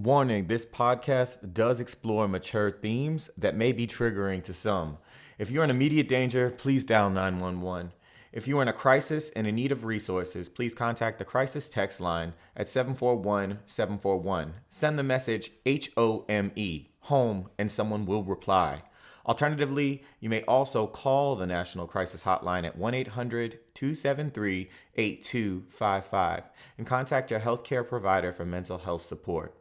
Warning, this podcast does explore mature themes that may be triggering to some. If you're in immediate danger, please dial 911. If you are in a crisis and in need of resources, please contact the crisis text line at 741-741. Send the message HOME, and someone will reply. Alternatively, you may also call the National Crisis Hotline at 1-800-273-8255 and contact your healthcare provider for mental health support.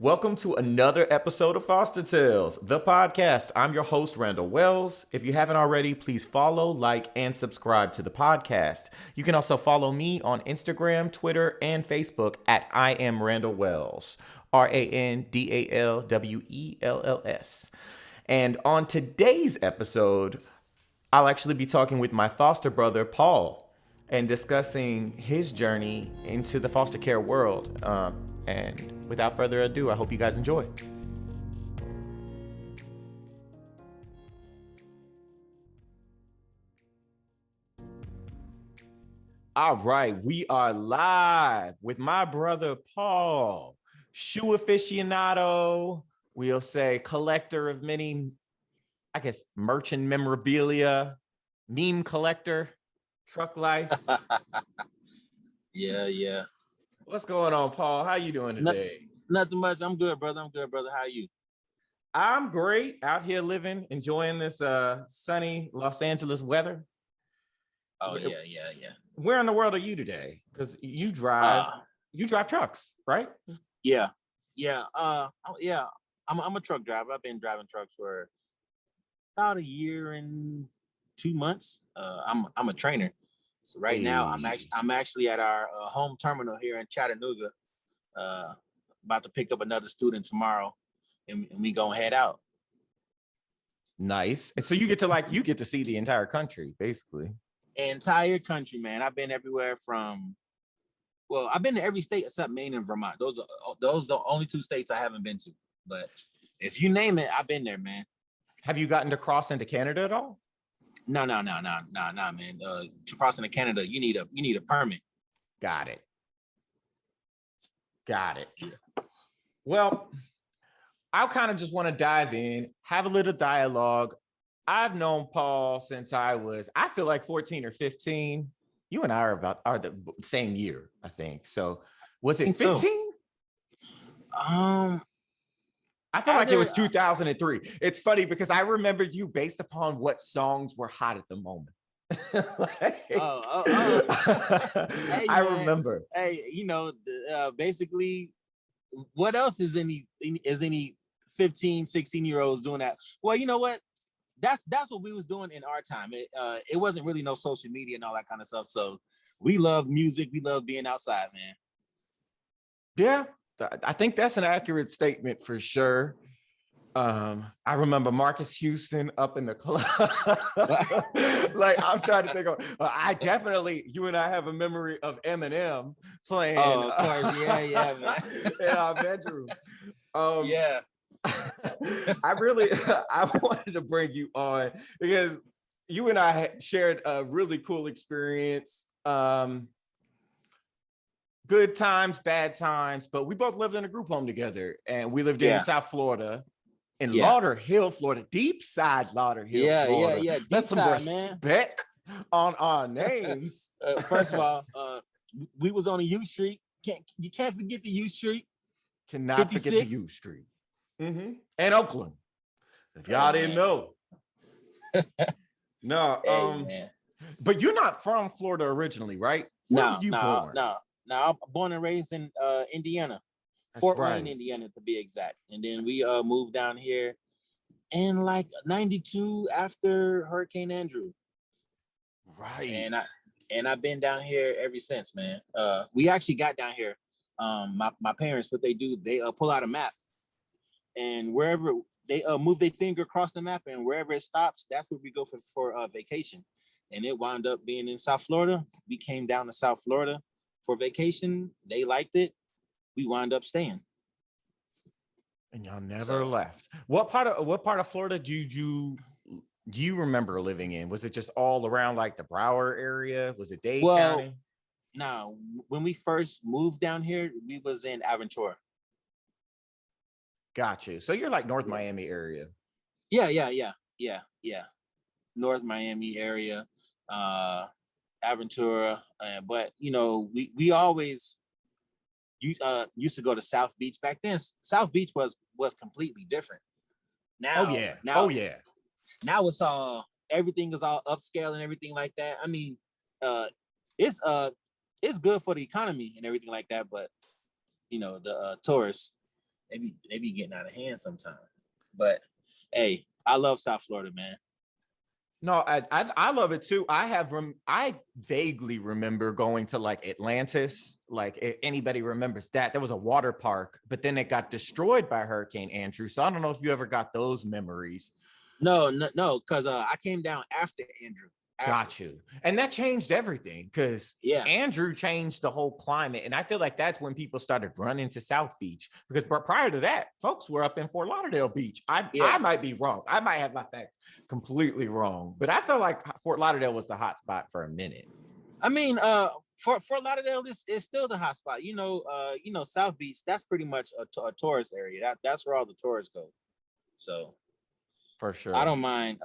Welcome to another episode of Foster Tales, the podcast. I'm your host, Randal Wells. If you haven't already, please follow, like, and subscribe to the podcast. You can also follow me on Instagram, Twitter, and Facebook at I am Randal Wells, RANDALWELLS. And on today's episode, I'll actually be talking with my foster brother, Paul, and discussing his journey into the foster care world. And without further ado, I hope you guys enjoy. All right, we are live with my brother, Paul, shoe aficionado, we'll say collector of many, I guess, merchant memorabilia, meme collector, truck life. Yeah. What's going on, Paul? How you doing today? Nothing much. I'm good, brother. How are you? I'm great. Out here living, enjoying this sunny Los Angeles weather. Oh, yeah. Where in the world are you today? Because you drive trucks, right? Yeah. I'm a truck driver. I've been driving trucks for about a year and 2 months. I'm a trainer. So right now I'm actually at our home terminal here in Chattanooga, about to pick up another student tomorrow, and we gonna head out. Nice. And so you get to see the entire country, basically. Entire country, man. I've been everywhere I've been to every state except Maine and Vermont. Those are the only two states I haven't been to. But if you name it, I've been there, man. Have you gotten to cross into Canada at all? No, man. To cross into Canada, you need a permit. Got it. Well, I kind of just want to dive in, have a little dialogue. I've known Paul since I feel like 14 or 15. You and I are the same year, I think. So was it 15? So. I feel like it was 2003. It's funny because I remember you based upon what songs were hot at the moment. Hey, I remember. Hey, basically, what else is any 15, 16-year-olds doing that? Well, you know what? That's what we was doing in our time. It wasn't really no social media and all that kind of stuff. So we love music. We love being outside, man. Yeah, I think that's an accurate statement for sure. I remember Marcus Houston up in the club. Like, I'm trying to think of, you and I have a memory of Eminem playing. Oh, of course. Yeah, man. In our bedroom. Yeah. I wanted to bring you on because you and I had shared a really cool experience. Good times, bad times, but we both lived in a group home together, and we lived in South Florida, in Lauderhill, Florida, deep side Lauderhill, Florida. Yeah. That's some respect on our names. First of all, we was on a U Street. You can't forget the U Street. Cannot 56. Forget the U Street. Mm-hmm. And Oakland. If y'all didn't know. No, man. But you're not from Florida originally, right? Where were you born? No, I'm born and raised in Indiana. That's Fort right. Wayne, Indiana, to be exact. And then we moved down here in like 92 after Hurricane Andrew. Right. And I've been down here ever since, man. We actually got down here. My parents, what they do, they pull out a map, and wherever they move their finger across the map, and wherever it stops, that's where we go for vacation. And it wound up being in South Florida. We came down to South Florida for vacation. They liked it. We wound up staying. And y'all never left. What part of Florida do you remember living in? Was it just all around like the Broward area? Was it Dade County? No, when we first moved down here, we was in Aventura. Got you. So you're like North Yeah. Miami area. Yeah. North Miami area, Aventura, but you know, we always used to go to South Beach. Back then, South Beach was completely different. Oh Now, yeah. now, Oh yeah. now it's all everything is all upscale and everything like that. I mean, uh, it's it's good for the economy and everything like that, but you know, the tourists they be getting out of hand sometimes. But hey, I love South Florida, man. No, I love it too. I vaguely remember going to like Atlantis. Like if anybody remembers that, there was a water park, but then it got destroyed by Hurricane Andrew. So I don't know if you ever got those memories. No, because I came down after Andrew. After, Got you. And that changed everything because yeah, Andrew changed the whole climate. And I feel like that's when people started running to South Beach because prior to that, folks were up in Fort Lauderdale Beach. I yeah. might be wrong. I might have my facts completely wrong, but I felt like Fort Lauderdale was the hot spot for a minute. I mean, for Fort Lauderdale, this is still the hot spot. You know, South Beach. That's pretty much a tourist area. That's where all the tourists go. So For I sure. don't mind.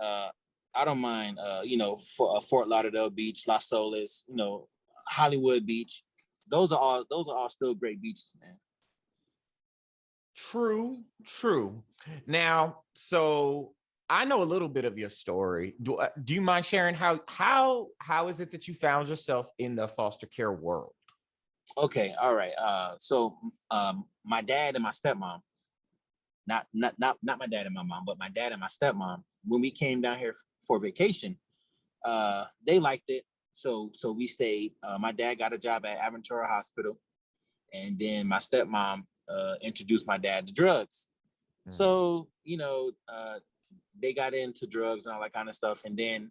I don't mind. You know, for Fort Lauderdale Beach, Las Olas. You know, Hollywood Beach. Those are all still great beaches, man. True, true. Now, so I know a little bit of your story. Do you mind sharing how is it that you found yourself in the foster care world? Okay, all right. So my dad and my stepmom, not my dad and my mom, but my dad and my stepmom, when we came down here for vacation, they liked it. So we stayed. My dad got a job at Aventura Hospital, and then my stepmom introduced my dad to drugs. Mm. So you know, they got into drugs and all that kind of stuff. And then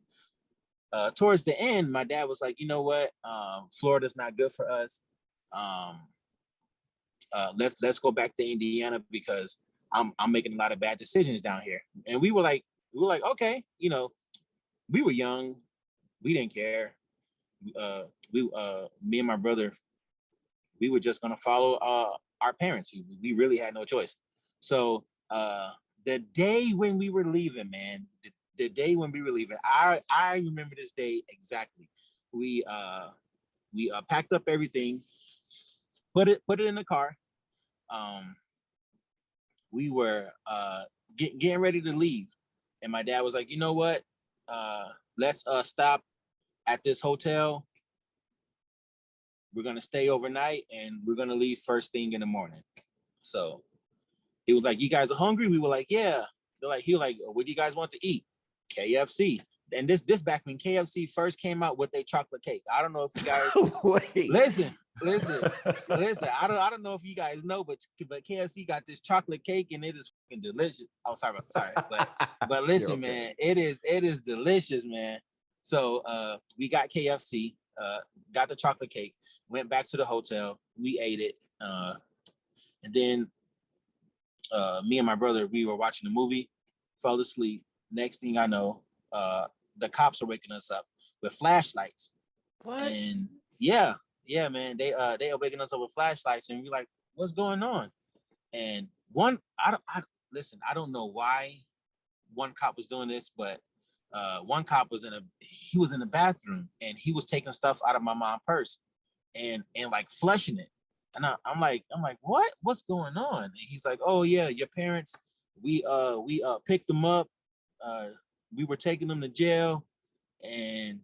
towards the end, my dad was like, you know what, Florida's not good for us. Um, let's go back to Indiana because I'm making a lot of bad decisions down here. And we were like, okay, you know, we were young, we didn't care. We Me and my brother, we were just gonna follow our parents. We really had no choice. So the day when we were leaving, man, the day when we were leaving, I remember this day exactly. We packed up everything, put it in the car. Um, we were getting ready to leave, and my dad was like, you know what? Let's stop at this hotel. We're gonna stay overnight, and we're gonna leave first thing in the morning. So he was like, "You guys are hungry?" We were like, "Yeah." He was like, "What do you guys want to eat?" KFC. And this back when KFC first came out with a chocolate cake. I don't know if you guys Wait. listen, listen, listen. I don't know if you guys know, but KFC got this chocolate cake and it is fucking delicious. Oh, sorry, but You're listen, okay. man, it is delicious, man. So we got KFC, got the chocolate cake, went back to the hotel, we ate it, and then me and my brother, we were watching the movie, fell asleep. Next thing I know, the cops are waking us up with flashlights. What? And yeah, man, they are waking us up with flashlights, and we're like, what's going on? And one, I listen, I don't know why one cop was doing this, but one cop was in the bathroom and he was taking stuff out of my mom's purse and like flushing it. And I'm like, what's going on? And he's like, oh yeah, your parents, we picked them up. Uh, we were taking them to jail, and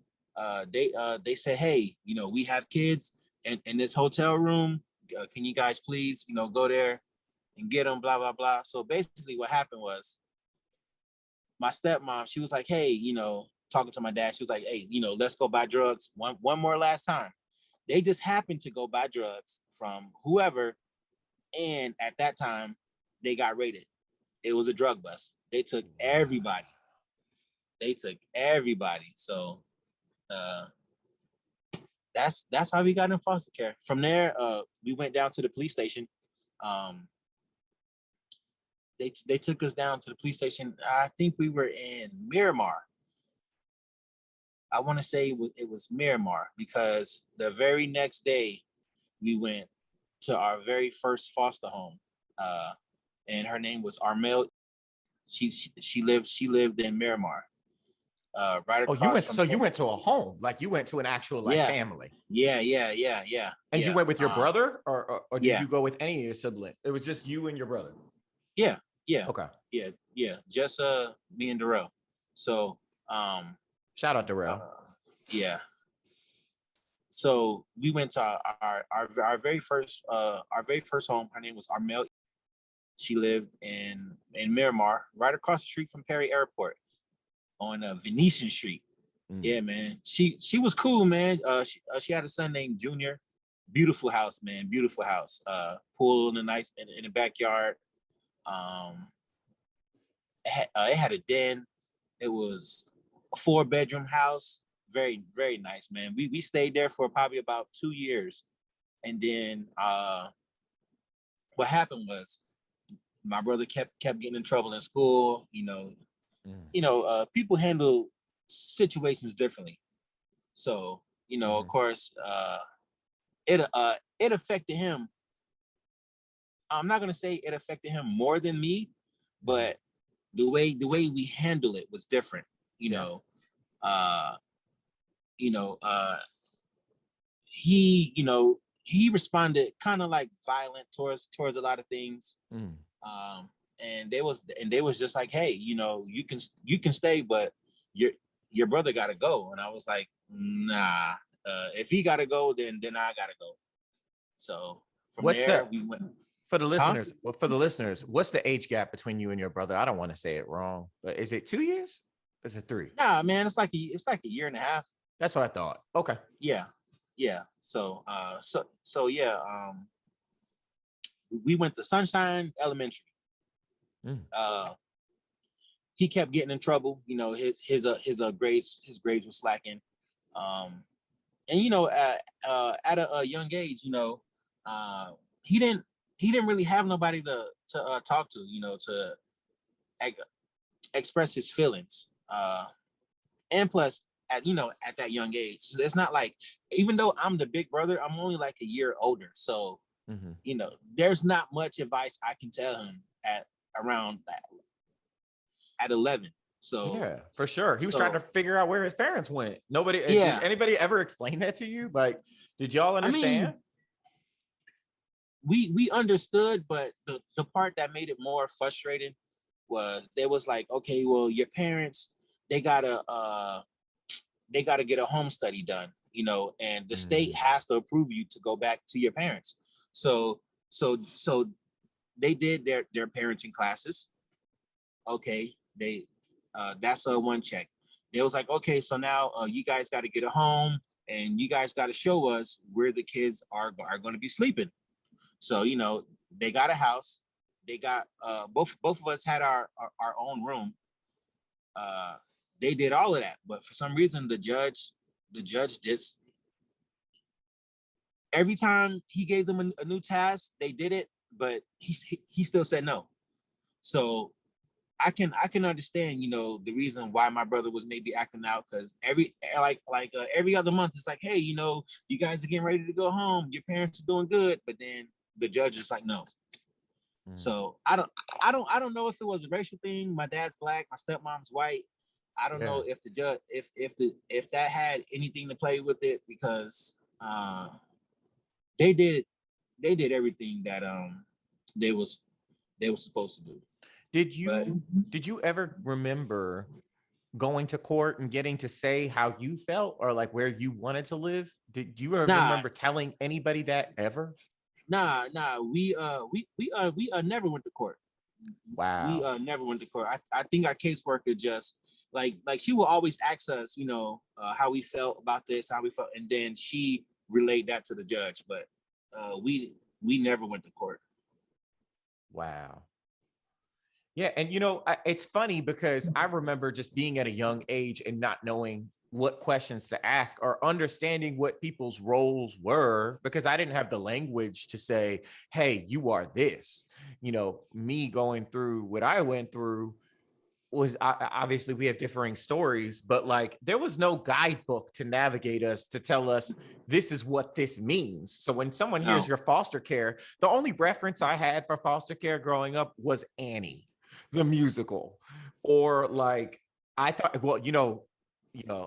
they said, hey, you know, we have kids in this hotel room. Can you guys please, you know, go there and get them? Blah blah blah. So basically, what happened was my stepmom, she was like, hey, you know, talking to my dad, she was like, hey, you know, let's go buy drugs one more last time. They just happened to go buy drugs from whoever, and at that time, they got raided. It was a drug bust. They took everybody. They took everybody. So uh, that's how we got in foster care. From there, we went down to the police station. Um, they took us down to the police station. I think we were in Miramar. I want to say it was Miramar because the very next day we went to our very first foster home, uh, and her name was Armel. She lived in Miramar, right Oh, you across went, from. so you went to a home, like you went to an actual like Yeah, family. yeah. And you went with your brother, or did Yeah, you go with any of your siblings? It was just you and your brother. yeah, yeah, Okay. yeah. Just me and Darrell. So Shout out to Rel. yeah. So we went to our very first home. Her name was Armel. She lived in Miramar, right across the street from Perry Airport on Venetian Street. Yeah, man. She was cool, man. She had a son named Junior. Beautiful house, man. Beautiful house. Pool in the nice in the backyard. It had a den. It was a 4-bedroom house. Very, very nice, man. We stayed there for probably about 2 years. And then what happened was my brother kept getting in trouble in school. People handle situations differently. So, of course, it affected him. I'm not gonna say it affected him more than me, but the way we handle it was different. Uh, you know, uh, he responded kind of like violent towards a lot of things. And they was just like, hey, you can stay, but your brother gotta go. And I was like, nah, if he gotta go, then I gotta go. So from What's there the we went. For the listeners, well, for the listeners, what's the age gap between you and your brother? I don't want to say it wrong, but is it 2 years? Is it 3? Nah, man, it's like a year and a half. That's what I thought. Okay. Yeah. So yeah, we went to Sunshine Elementary. He kept getting in trouble. His grades were slacking. And at a young age, he didn't really have nobody to talk to, to express his feelings. And plus, at that young age, so it's not like, even though I'm the big brother, I'm only like a year older. So, there's not much advice I can tell him around at 11. So yeah, for sure. He was trying to figure out where his parents went. Nobody, did anybody ever explain that to you? Like, did y'all understand? I mean, we understood, but the part that made it more frustrating was they was like, okay, well, your parents, they gotta get a home study done, and the state has to approve you to go back to your parents. So they did their parenting classes. Okay, that's one check. They was like, okay, so now you guys got to get a home, and you guys got to show us where the kids are going to be sleeping. So they got a house. They got both of us had our own room. They did all of that, but for some reason the judge just, every time he gave them a new task, they did it, but he still said no. So I can understand, the reason why my brother was maybe acting out, because every other month it's like, hey, you guys are getting ready to go home, your parents are doing good, but then the judge is like, no. So I don't know if it was a racial thing. My dad's black, my stepmom's white. I don't know if the judge, if that had anything to play with it, because they did everything that they was supposed to do. Did you ever remember going to court and getting to say how you felt, or like where you wanted to live? Did you ever remember telling anybody that ever? Nah. We never went to court. Wow. We never went to court. I think our caseworker just like she will always ask us, how we felt about this, how we felt, and then she relayed that to the judge. But we never went to court. Wow. Yeah, and it's funny because I remember just being at a young age and not knowing what questions to ask or understanding what people's roles were, because I didn't have the language to say, hey, you are this. Me going through what I went through, was obviously we have differing stories, but like there was no guidebook to navigate us to tell us this is what this means. So when someone hears No. your foster care, the only reference I had for foster care growing up was Annie, the musical, or like I thought, well,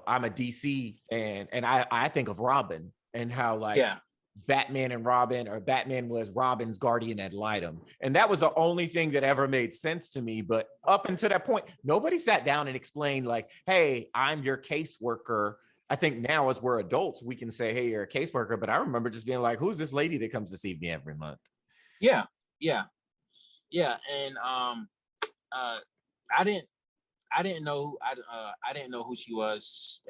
I'm a DC fan, and I think of Robin and how like Yeah. Batman and Robin, or Batman was Robin's guardian ad litem. And that was the only thing that ever made sense to me. But up until that point, nobody sat down and explained, like, hey, I'm your caseworker. I think now, as we're adults, we can say, hey, you're a caseworker. But I remember just being like, who's this lady that comes to see me every month? Yeah. Yeah. Yeah. And I didn't I didn't know who she was.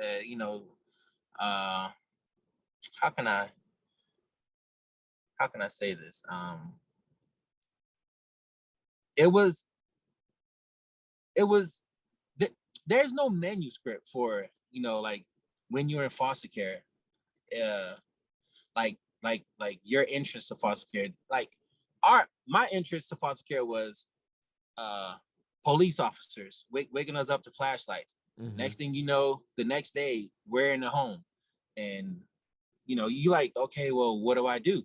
How can I say this? It was it was there's no manuscript for, like when you're in foster care, uh like your interest to foster care. Like my interest to foster care was police officers waking us up to flashlights. Mm-hmm. Next thing you know, the next day we're in the home, and you like, okay, well, what do I do?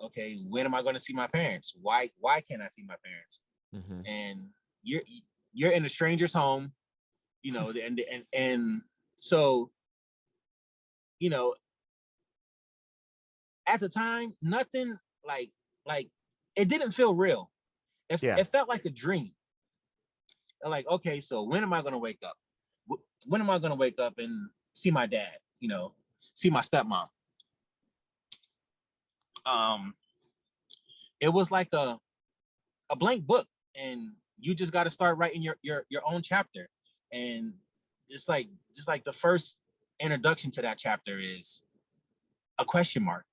Okay, when am I going to see my parents? Why can't I see my parents? Mm-hmm. And you're in a stranger's home, and so, at the time, nothing like it didn't feel real. It felt like a dream. Like, okay, so when am I going to wake up? When am I going to wake up and see my dad? See my stepmom. It was like a blank book, and you just got to start writing your own chapter. And it's like, just like the first introduction to that chapter is a question mark,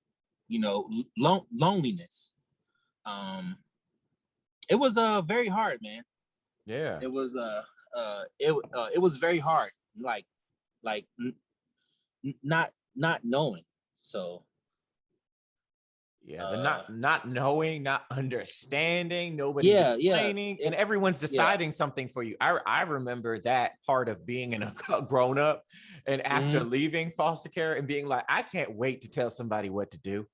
loneliness. It was very hard, man. Yeah. It was it was very hard, like not knowing. So yeah, the not knowing, not understanding, nobody's yeah, explaining, and everyone's deciding something for you. I remember that part of being a grown up, and after leaving foster care and being like, I can't wait to tell somebody what to do,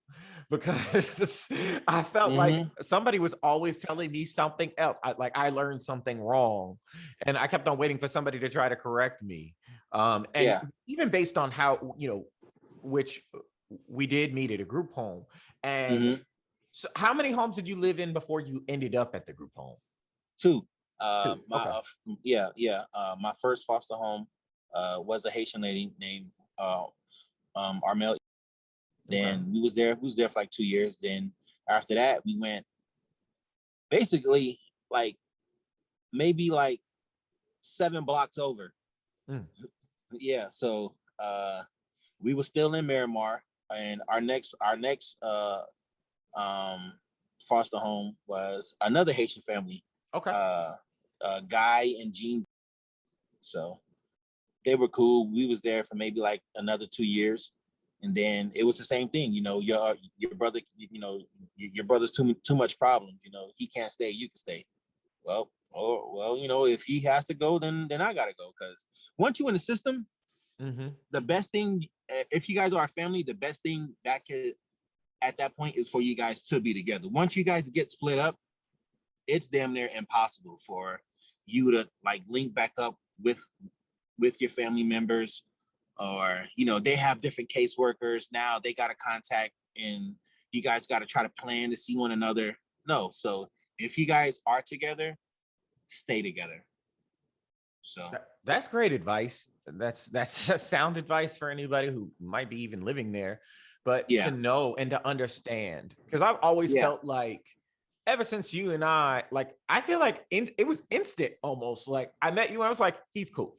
because I felt like somebody was always telling me something else. I learned something wrong, and I kept on waiting for somebody to try to correct me. And even based on how, which we did meet at a group home. And so how many homes did you live in before you ended up at the group home? Two. Two. My my first foster home was a Haitian lady named Armel. Then we was there for like 2 years. Then after that, we went basically like maybe like 7 blocks over. Yeah, so we were still in Miramar, and our next foster home was another Haitian family. Guy and Jean. So they were cool. We was there for maybe like another 2 years, and then it was the same thing. Your brother, your brother's too much problems. He can't stay. You can stay. Well, if he has to go, then I gotta go. Because once you in the system, the best thing, if you guys are a family, the best thing that could at that point is for you guys to be together. Once you guys get split up, it's damn near impossible for you to like link back up with your family members, or they have different caseworkers now. They got to contact, and you guys got to try to plan to see one another. No, so if you guys are together, stay together. So that's great advice. That's sound advice for anybody who might be even living there, but to know and to understand, because I've always felt like, ever since you and I feel like it was instant almost. Like I met you and I was like, he's cool.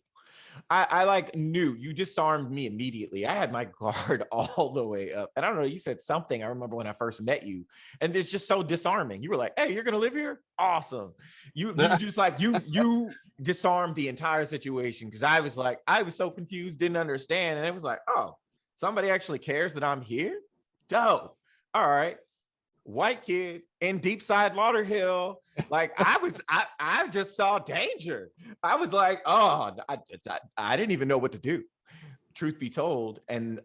I like knew you disarmed me immediately. I had my guard all the way up. And I don't know, you said something, I remember when I first met you, and it's just so disarming. You were like, hey, you're gonna live here? Awesome. You just like you disarmed the entire situation, because I was so confused, didn't understand. And it was like, oh, somebody actually cares that I'm here? Dope. All right. White kid in Deep Side Lauderhill. Like I just saw danger. I was like, oh, I didn't even know what to do, truth be told. And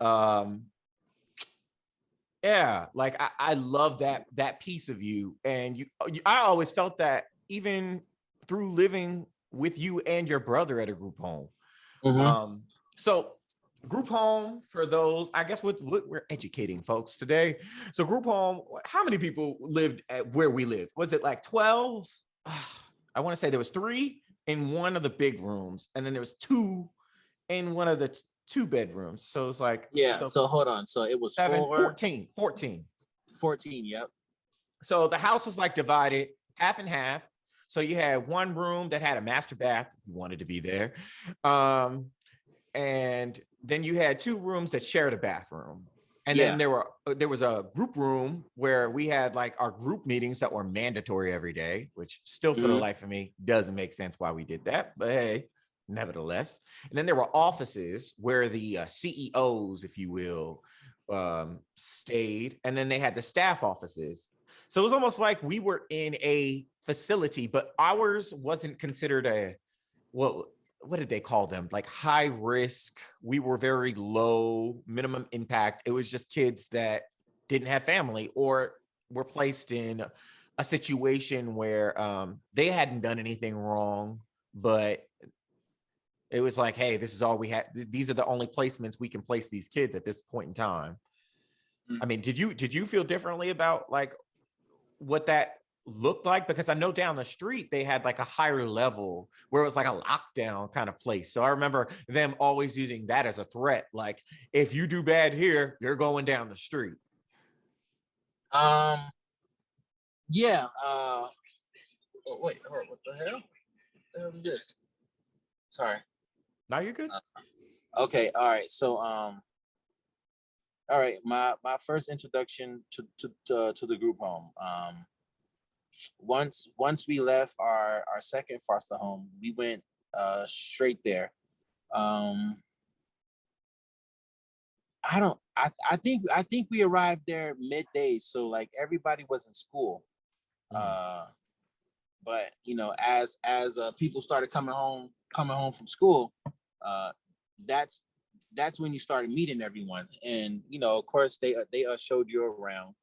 yeah, like I love that piece of you. And I always felt that even through living with you and your brother at a group home. Mm-hmm. So group home, for those, I guess what we're educating folks today. So group home, how many people lived at where we lived? Was it like 12? I want to say there was 3 in one of the big rooms, and then there was 2 in one of the 2 bedrooms. So it's like, Yeah. so So hold on. So it was 7, 4, 14, 14. 14. Yep. So the house was like divided half and half. So you had one room that had a master bath if you wanted to be there. And then you had 2 rooms that shared a bathroom. And Yeah. then there was a group room where we had like our group meetings that were mandatory every day, which still for the life of me doesn't make sense why we did that. But hey, nevertheless. And then there were offices where the CEOs, if you will, stayed. And then they had the staff offices. So it was almost like we were in a facility, but ours wasn't considered a, well, what did they call them? Like high risk. We were very low, minimum impact. It was just kids that didn't have family or were placed in a situation where they hadn't done anything wrong, but it was like, hey, this is all we had. These are the only placements we can place these kids at this point in time. I mean, did you feel differently about like what that looked like? Because I know down the street they had like a higher level where it was like a lockdown kind of place. So I remember them always using that as a threat. Like, if you do bad here, you're going down the street. Yeah. Wait. What the hell? What the hell is this? Sorry. Now you're good. Okay. All right. So all right. My first introduction to the group home. Once we left our second foster home, we went straight there. I don't. I think we arrived there midday, so like everybody was in school. But you know, as people started coming home from school, that's when you started meeting everyone, and you know, of course, they showed you around.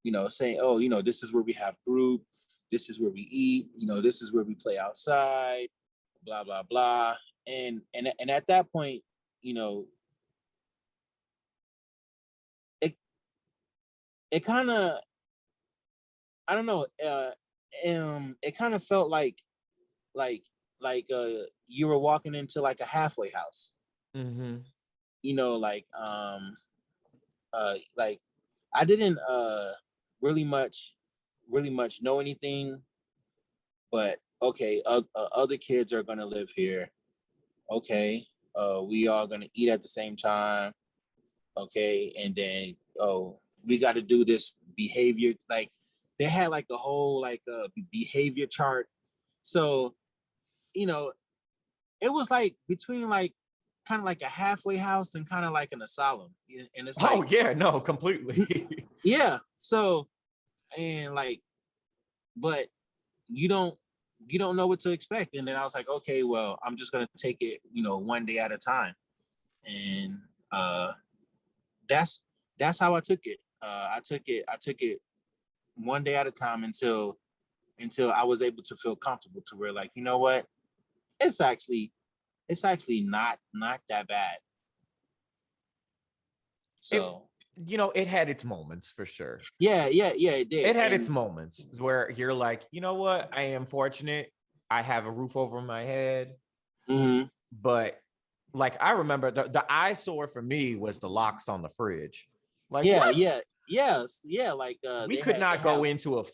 You know, saying, oh, you know, this is where we have group, this is where we eat, you know, this is where we play outside, blah blah blah, and at that point, you know, it kind of, I don't know, it kind of felt like you were walking into like a halfway house. Mm-hmm. You know, like I didn't really much know anything, but okay, other kids are gonna live here. Okay, we all gonna eat at the same time. Okay, and then we got to do this behavior. Like they had like a whole like behavior chart. So you know, it was like between like kind of like a halfway house and kind of like an asylum, and it's Oh like, yeah, no, completely. yeah. So and like, but you don't know what to expect. And then I was like, okay, well, I'm just gonna take it, you know, one day at a time. And that's how I took it. I took it one day at a time until I was able to feel comfortable to where, like, you know what, it's actually not that bad. So It had its moments for sure. yeah, it did. It had its And moments where you're like, you know what? I am fortunate. I have a roof over my head. mm-hmm. But like, I remember the eyesore for me was the locks on the fridge. Like, Yeah, what? yeah. Like We could not go into a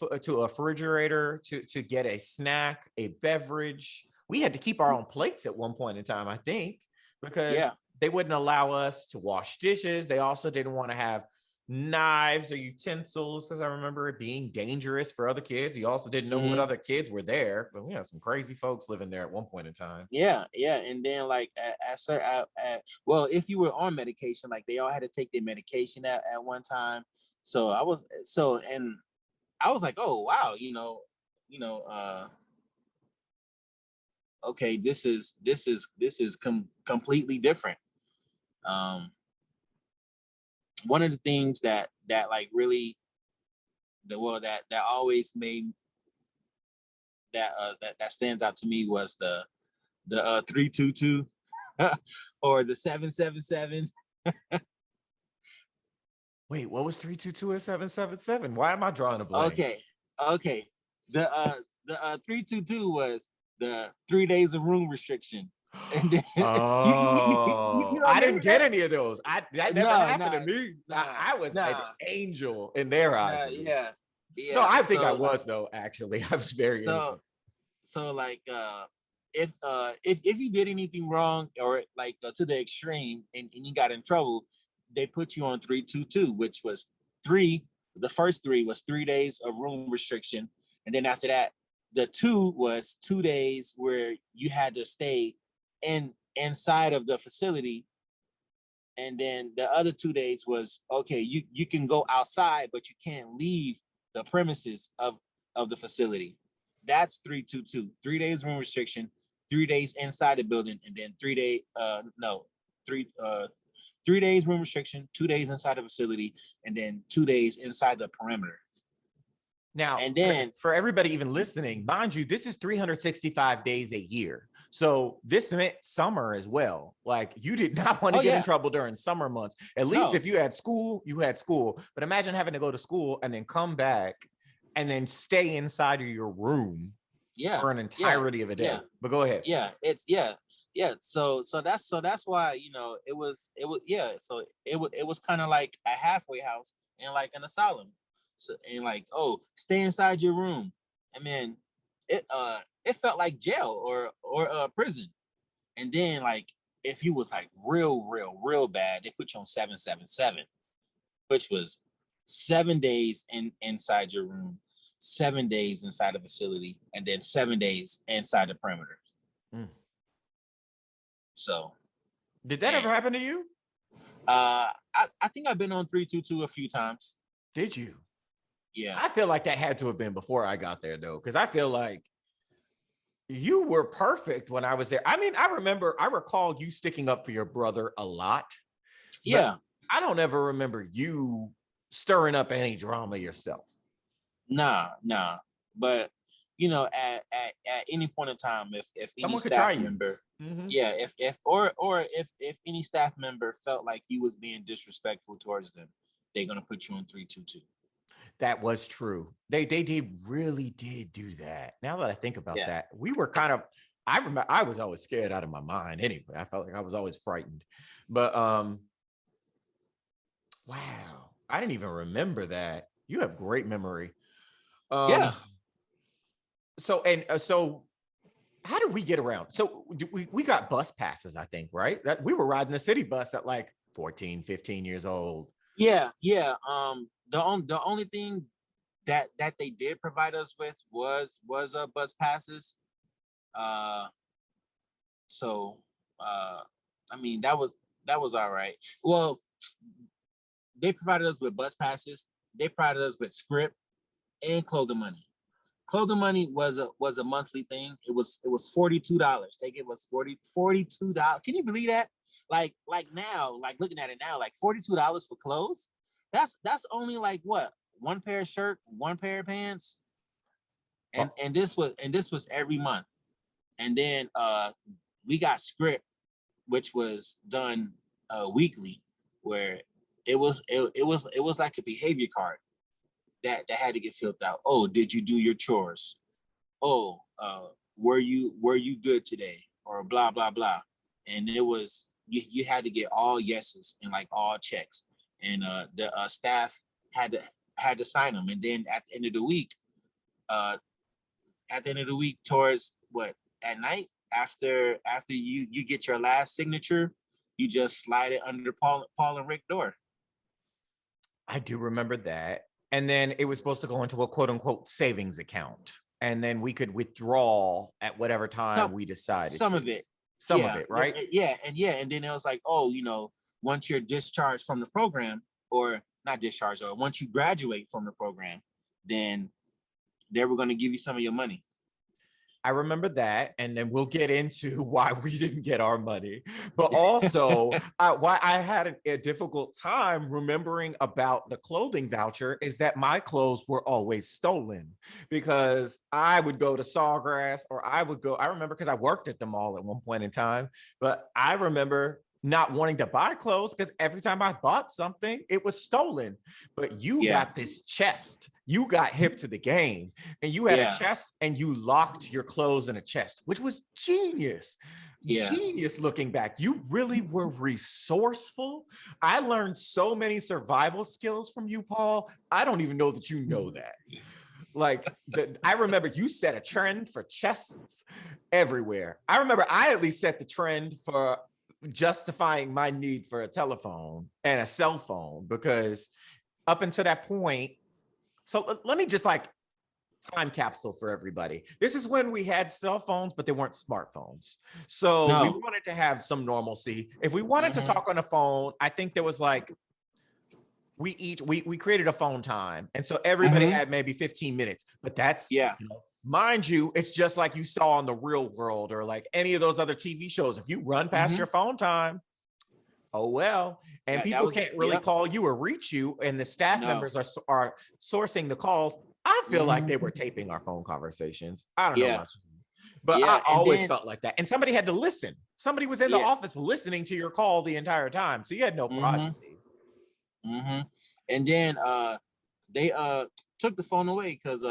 refrigerator to get a snack, a beverage. We had to keep our own plates at one point in time, I think, because yeah. they wouldn't allow us to wash dishes. They also didn't want to have knives or utensils, because I remember it being dangerous for other kids. You also didn't know what Mm-hmm. other kids were there, but we had some crazy folks living there at one point in time. Yeah, and then like well, if you were on medication, like they all had to take their medication at one time. So I was like, oh wow, okay, this is completely different. One of the things that like really that always made that stands out to me was the 322 or the 777. Wait, what was 322 and 777? Why am I drawing a blank? Okay. The 322 was the 3 days of room restriction. And then, Oh, don't I didn't get that? any of those. That never happened to me. I was an angel in their eyes. Yeah. No, I think so, I was though. Actually, I was very innocent. So like, if you did anything wrong or like to the extreme and you got in trouble, they put you on 322, which was the first 3 was 3 days of room restriction, and then after that, the 2 was 2 days where you had to stay inside of the facility, and then the other 2 days was okay. You can go outside, but you can't leave the premises of the facility. That's 322. 3 days room restriction, 3 days inside the building, and then 3 days room restriction, 2 days inside the facility, and then 2 days inside the perimeter. Now, and then for everybody even listening, mind you, this is 365 days a year. So this meant summer as well. Like you did not want to get in trouble during summer months. At least if you had school, you had school. But imagine having to go to school and then come back and then stay inside of your room for an entirety of a day. But go ahead. So that's why, it was so it was kind of like a halfway house and like an asylum. So, and like, oh, stay inside your room. I mean, it felt like jail or prison. And then like if you was like real bad, they put you on 777, which was 7 days inside your room, 7 days inside the facility, and then 7 days inside the perimeter. So did that ever happen to you? I think I've been on 322 a few times. Did you? Yeah. I feel like that had to have been before I got there though, because I feel like you were perfect when I was there. I mean, I recall you sticking up for your brother a lot. Yeah. I don't ever remember you stirring up any drama yourself. Nah. But at any point in time, if any staff member, if any staff member felt like you was being disrespectful towards them, they're gonna put you on 322. That was true. They really did do that. Now that I think about that, we were kind of. I remember I was always scared out of my mind. Anyway, I felt like I was always frightened. But wow, I didn't even remember that. You have great memory. So how did we get around? So we got bus passes, I think, right? That we were riding the city bus at like 14, 15 years old. Yeah. The only thing that they did provide us with was bus passes. So I mean that was all right. Well, they provided us with bus passes. They provided us with script and clothing money. Clothing money was a monthly thing. It was $42. They gave us $42. Can you believe that? Like now, like looking at it now, like $42 for clothes. That's only like what? One pair of shirt, one pair of pants. And this was every month. And then we got script, which was done weekly, where it was like a behavior card that had to get filled out. Oh, did you do your chores? Oh, were you good today? Or blah blah blah. And it was you had to get all yeses and like all checks, and the staff had to sign them. And then at the end of the week, towards at night, after you get your last signature, you just slide it under Paul and Rick's door. I do remember that. And then it was supposed to go into a quote unquote savings account. And then we could withdraw at whatever time we decided. Some of it, right? Yeah. And then it was like, oh, once you're discharged from the program, or not discharge, or once you graduate from the program, then they were going to give you some of your money. I remember that, and then we'll get into why we didn't get our money. But also, why I had a difficult time remembering about the clothing voucher is that my clothes were always stolen, because I would go to Sawgrass, or I remember, because I worked at the mall at one point in time, but I remember not wanting to buy clothes because every time I bought something, it was stolen. But you got this chest. You got hip to the game, and you had a chest, and you locked your clothes in a chest, which was genius. Genius looking back. You really were resourceful. I learned so many survival skills from you, Paul. I don't even know that you know that. Like, I remember you set a trend for chests everywhere. I remember I at least set the trend for justifying my need for a telephone and a cell phone, because up until that point, so let me just like time capsule for everybody. This is when we had cell phones, but they weren't smartphones. So we wanted to have some normalcy. If we wanted to talk on a phone, I think there was like, we created a phone time. And so everybody had maybe 15 minutes, but that's, you know, mind you, it's just like you saw on The Real World or like any of those other TV shows. If you run past your phone time, oh well. And people can't really call you or reach you, and the staff members are sourcing the calls. I feel like they were taping our phone conversations. I don't know much, but I always felt like that. And somebody had to listen. Somebody was in the office listening to your call the entire time, so you had no privacy. And then they took the phone away because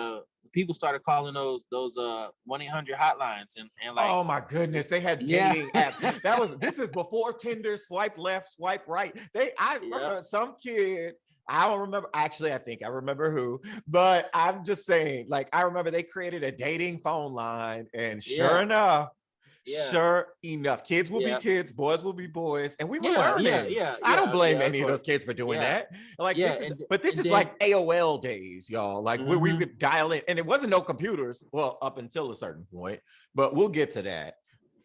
people started calling those 1-800 hotlines and like, oh my goodness, they had dating apps. This is before Tinder, swipe left, swipe right. I remember some kid, I don't remember, actually I think I remember who, but I'm just saying, like, I remember they created a dating phone line, and sure enough, kids will be kids, boys will be boys, and we were learning. I don't blame any of those kids for doing that. Like, this is like AOL days, y'all. Like, where we could dial in, and it wasn't no computers. Well, up until a certain point, but we'll get to that.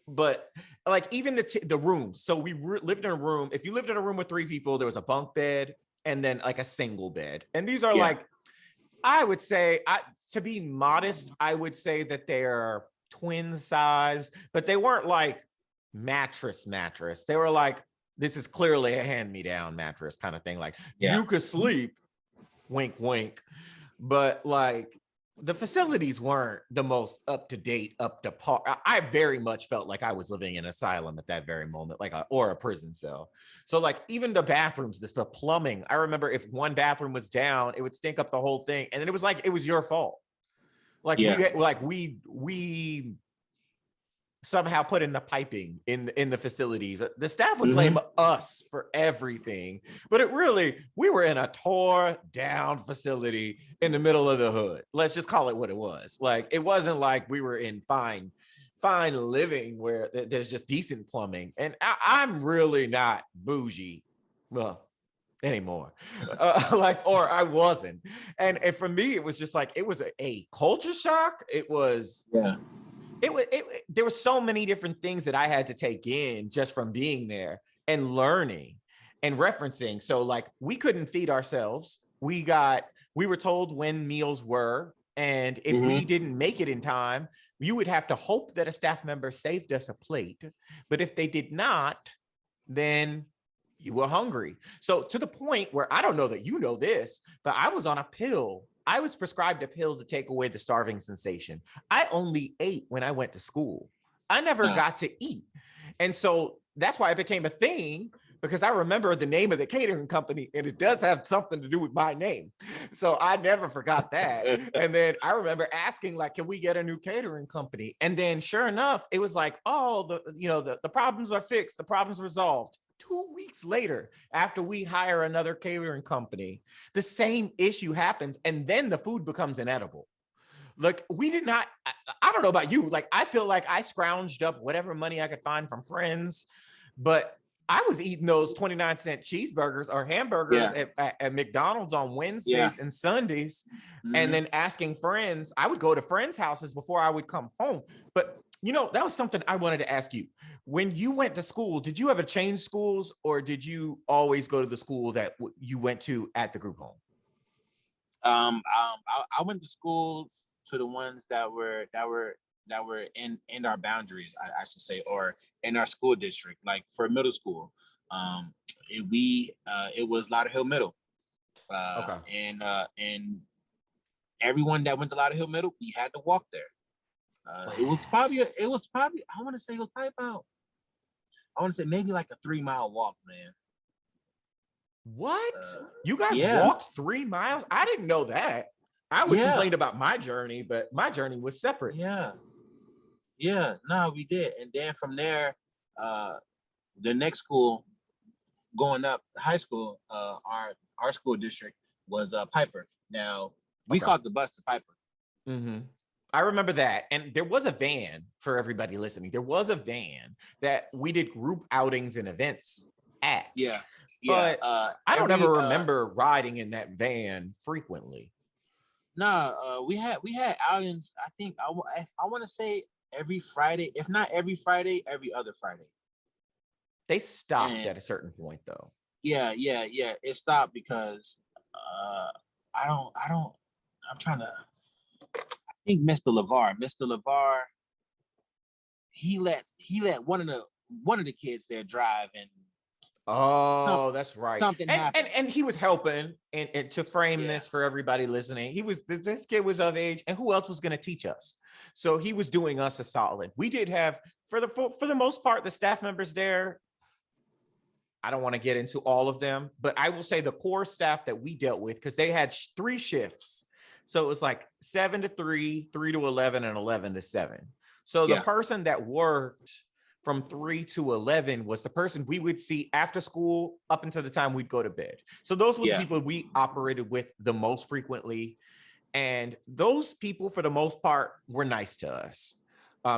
But like, even the rooms. So we lived in a room. If you lived in a room with 3 people, there was a bunk bed and then like a single bed. And these are like, I would say, to be modest, I would say that they're twin size, but they weren't like mattress. They were like, this is clearly a hand-me-down mattress kind of thing. Like, you could sleep, wink, wink, but like the facilities weren't the most up-to-date, up to par. I very much felt like I was living in an asylum at that very moment, like or a prison cell. So like, even the bathrooms, the plumbing, I remember if one bathroom was down, it would stink up the whole thing. And then it was like, it was your fault. Like, we somehow put in the piping in the facilities. The staff would blame us for everything, but we were in a tore down facility in the middle of the hood. Let's just call it what it was. Like, it wasn't like we were in fine living where there's just decent plumbing. And I'm really not bougie. Well, anymore, or I wasn't, and for me it was just like, it was a culture shock. It was there were so many different things that I had to take in just from being there and learning and referencing. So like, we couldn't feed ourselves. We were told when meals were, and if we didn't make it in time, you would have to hope that a staff member saved us a plate, but if they did not, then you were hungry. So to the point where, I don't know that you know this, but I was on a pill. I was prescribed a pill to take away the starving sensation. I only ate when I went to school. I never got to eat. And so that's why it became a thing, because I remember the name of the catering company, and it does have something to do with my name. So I never forgot that. And then I remember asking, like, can we get a new catering company? And then sure enough, it was like, oh, the problems are fixed. The problems resolved. 2 weeks later, after we hire another catering company, the same issue happens, and then the food becomes inedible. Like, we did not, I don't know about you, like, I feel like I scrounged up whatever money I could find from friends, but I was eating those 29-cent cheeseburgers or hamburgers at McDonald's on Wednesdays and Sundays, and then asking friends. I would go to friends' houses before I would come home. But You know, that was something I wanted to ask you. When you went to school, did you ever change schools, or did you always go to the school that you went to at the group home? I went to school to the ones that were in our boundaries, I should say, or in our school district. Like for middle school, it was Lauderhill Middle, Okay. and everyone that went to Lauderhill Middle, we had to walk there. I want to say it was probably about, I want to say maybe like a 3 mile walk, man. What? You guys Yeah, walked 3 miles? I didn't know that. I was yeah, complaining about my journey, but my journey was separate. yeah, yeah. No, we did, and then from there, uh, the next school going up high school, our school district was Piper. Now we Okay. caught the bus to Piper. Mm-hmm. I remember that. And there was a van for everybody listening. There was a van that we did group outings and events at. Yeah, yeah. But I don't ever remember riding in that van frequently. We had outings. I think I want to say every Friday, if not every Friday, every other Friday. They stopped And at a certain point, though. yeah, yeah, yeah. It stopped because I don't. I'm trying to. I think Mr. LeVar, he let one of the kids there drive, and Oh, that's right. something And happened. and he was helping, and to frame Yeah, Yeah. this for everybody listening, he was this kid was of age, and who else was going to teach us? So he was doing us a solid. We did have for the most part the staff members there. I don't want to get into all of them, but I will say the core staff that we dealt with, because they had 3 shifts. So it was like 7 to 3, 3 to 11, and 11 to 7. So the yeah, person that worked from 3 to 11 was the person we would see after school up until the time we'd go to bed. So those were the yeah, people we operated with the most frequently. And those people, for the most part, were nice to us.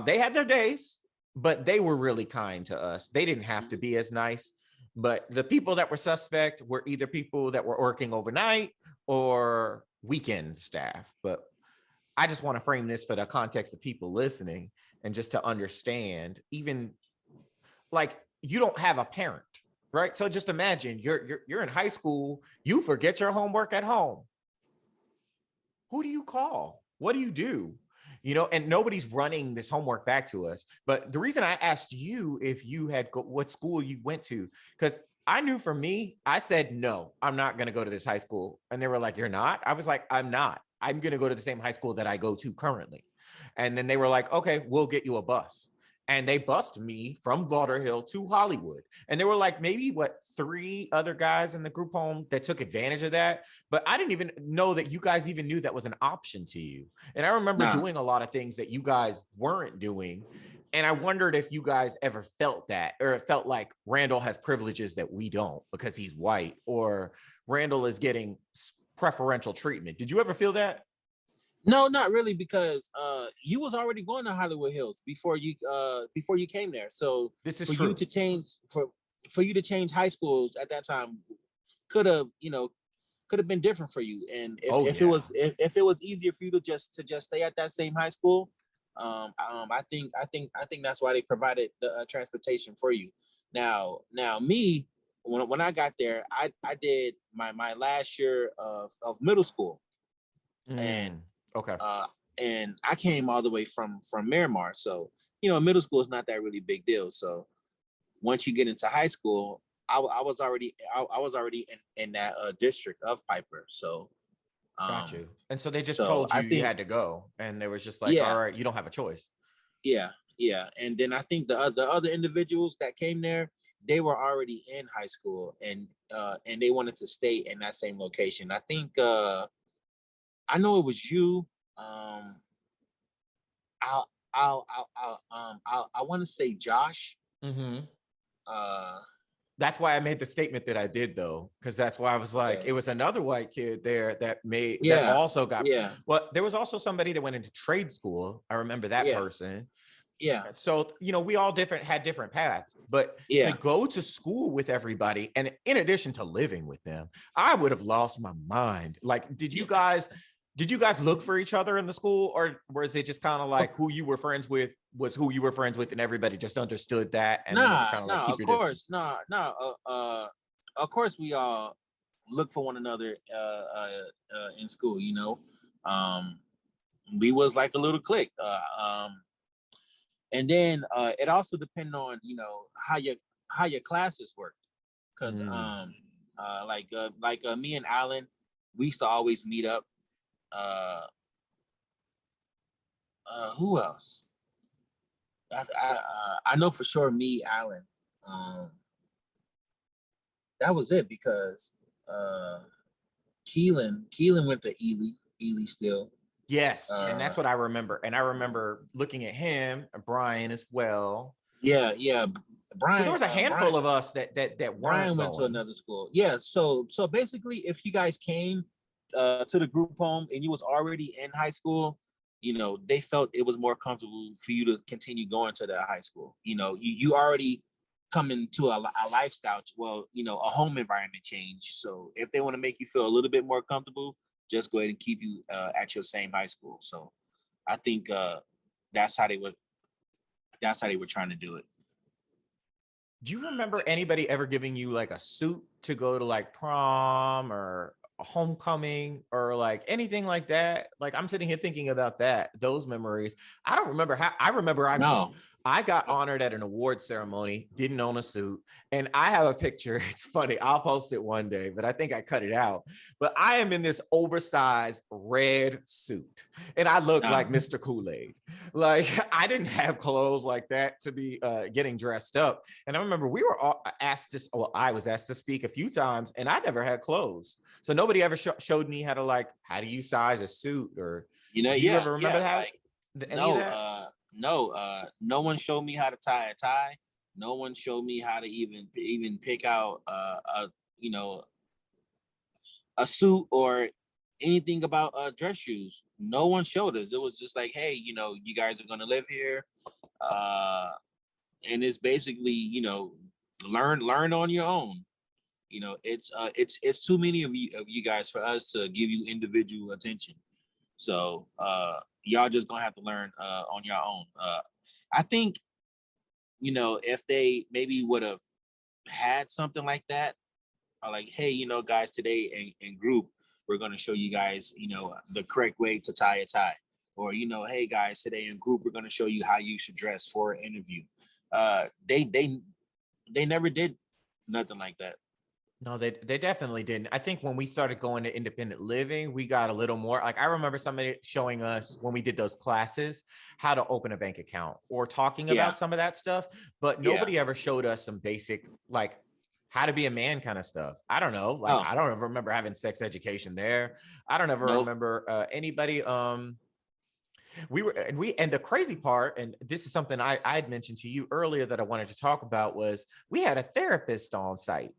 They had their days, but they were really kind to us. They didn't have to be as nice. But the people that were suspect were either people that were working overnight or weekend staff. But I just want to frame this for the context of people listening and just to understand, even like you don't have a parent, right? So just imagine you're in high school, you forget your homework at home. Who do you call? What do you do? You know, and nobody's running this homework back to us. But the reason I asked you if you had what school you went to, because I knew for me, I said, no, I'm not going to go to this high school. And they were like, you're not? I was like, I'm not. I'm going to go to the same high school that I go to currently. And then they were like, okay, we'll get you a bus. And they bused me from Lauderhill to Hollywood. And there were like maybe 3 other guys in the group home that took advantage of that. But I didn't even know that you guys even knew that was an option to you. And I remember nah, doing a lot of things that you guys weren't doing. And I wondered if you guys ever felt that, or it felt like Randall has privileges that we don't because he's white, or Randall is getting preferential treatment. Did you ever feel that? no, not really, because you was already going to Hollywood Hills before you came there. So This is for you true. to change for you to change high schools at that time could have could have been different for you. And Oh, if it yeah. was if it was easier for you to just stay at that same high school, I think that's why they provided the transportation for you. Now me, when I got there, I did my last year of middle school, and Okay. uh and I came all the way from Miramar, so middle school is not that really big deal. So once you get into high school, I was already in that district of Piper. So Got um you. And so they just so told I you think had to go, and they was just like, all yeah, right, you don't have a choice. yeah, yeah. And then I think the other individuals that came there, they were already in high school, and they wanted to stay in that same location. I think I know it was you. Um I want to say Josh. Hmm. Uh That's why I made the statement that I did, though, because that's why I was like, okay. it was another white kid there that Yeah, also got. yeah, Well, there was also somebody that went into trade school. I remember that yeah, person. yeah, So we all had different paths, but to yeah. go to school with everybody, and in addition to living with them, I would have lost my mind. Like, did you Yeah. guys Did you guys look for each other in the school, or was it just kind of like who you were friends with was who you were friends with, and everybody just understood that, and then it was Nah, kind of like nah, keep of your course, distance? of course we all look for one another in school. Um, we was like a little clique. And then it also depended on how your classes work, because Mm. me and Alan, we used to always meet up. Uh, who else? I know for sure me, Alan. Um, that was it because Keelan went to Ely still. Yes, and Uh, that's what I remember. And I remember looking at him, Brian as well. yeah. So there Brian, was a handful of us that weren't Brian went to going. another school. Yeah, so basically, if you guys came to the group home and you was already in high school, they felt it was more comfortable for you to continue going to the high school. You already come into a lifestyle, well, a home environment change. So if they want to make you feel a little bit more comfortable, just go ahead and keep you at your same high school. So I think that's how they would that's how they were trying to do it. Do you remember anybody ever giving you like a suit to go to like prom or a homecoming or like anything like that? Like I'm sitting here thinking about those memories. I don't remember how. I remember No. I got honored at an award ceremony, didn't own a suit. And I have a picture. It's funny. I'll post it one day, but I think I cut it out. But I am in this oversized red suit and I look No. like Mr. Kool-Aid. Like I didn't have clothes like that to be getting dressed up. And I remember we were all asked to, well, I was asked to speak a few times and I never had clothes. So nobody ever showed me how to how do you size a suit or do you ever remember how Like any of no, that? no one showed me how to tie a tie. No one showed me how to even pick out you know a suit or anything about dress shoes. No one showed us. It was just like, hey, you guys are gonna live here, and it's basically learn on your own. It's too many of you guys for us to give you individual attention. So y'all just gonna have to learn on your own. I think if they maybe would have had something like that, or like, hey, guys, today in group we're gonna show you guys, the correct way to tie a tie, or hey guys, today in group we're gonna show you how you should dress for an interview. They never did nothing like that. No, they definitely didn't. I think when we started going to independent living, we got a little more. Like I remember somebody showing us when we did those classes how to open a bank account or talking Yeah, about some of that stuff, but yeah. nobody ever showed us some basic like how to be a man kind of stuff. I don't know. Like Oh, I don't ever remember having sex education there. I don't ever nope. remember anybody and the crazy part, and this is something I had mentioned to you earlier that I wanted to talk about, was we had a therapist on site.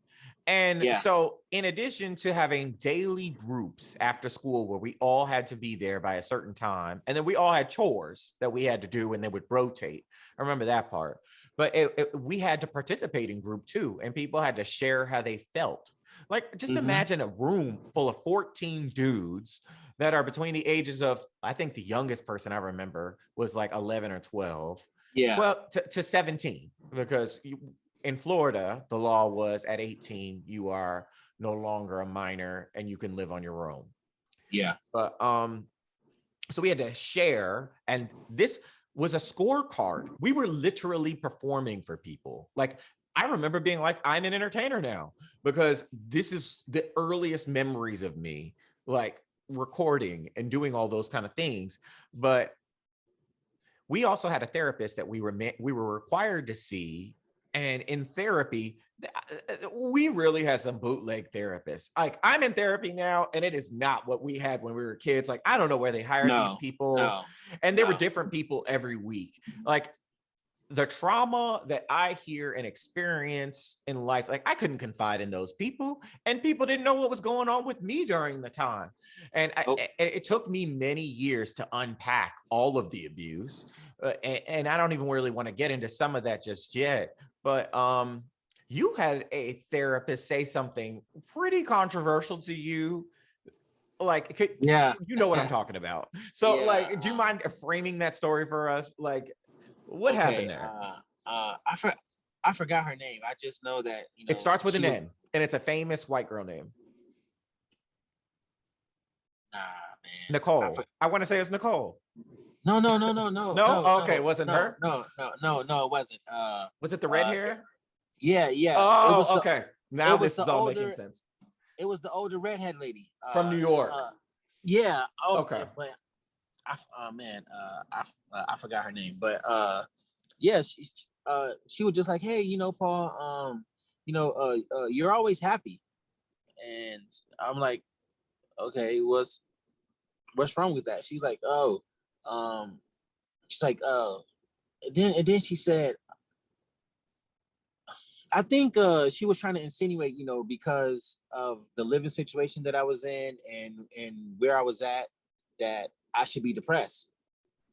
And Yeah. so in addition to having daily groups after school where we all had to be there by a certain time, and then we all had chores that we had to do and they would rotate. I remember that part. But we had to participate in group too, and people had to share how they felt. Like just Mm-hmm. imagine a room full of 14 dudes that are between the ages of, I think the youngest person I remember was like 11 or 12. Yeah. Well, to 17, because in Florida, the law was at 18, you are no longer a minor and you can live on your own. Yeah. But so we had to share, and this was a scorecard. We were literally performing for people. Like I remember being like, I'm an entertainer now because this is the earliest memories of me, like recording and doing all those kind of things. But we also had a therapist that we were required to see, and in therapy we really had some bootleg therapists. Like I'm in therapy now and it is not what we had when we were kids. Like I don't know where they hired these No. people, No. and there were No. different people every week. Like the trauma that I hear and experience in life, like I couldn't confide in those people, and people didn't know what was going on with me during the time. And Oh. it took me many years to unpack all of the abuse. And I don't even really want to get into some of that just yet. But you had a therapist say something pretty controversial to you Like, Yeah. you know what I'm talking about. So, Yeah. like, do you mind framing that story for us? Like, what happened Okay. there? I forgot her name. I just know that It starts with she an was. N, and it's a famous white girl name. Nah, man. Nicole. I want to say it's Nicole. No. No? Okay, wasn't her? No, it wasn't. Was it the red It- hair? yeah, yeah. Oh, okay. Now It was this the is all making older. sense. It was the older redhead lady. From New York. Yeah. Okay. But I forgot her name. But yeah, she was just like, hey, Paul, you're always happy, and I'm like, okay, what's wrong with that? She's like, oh, and then she said, I think she was trying to insinuate, because of the living situation that I was in and where I was at, that I should be depressed.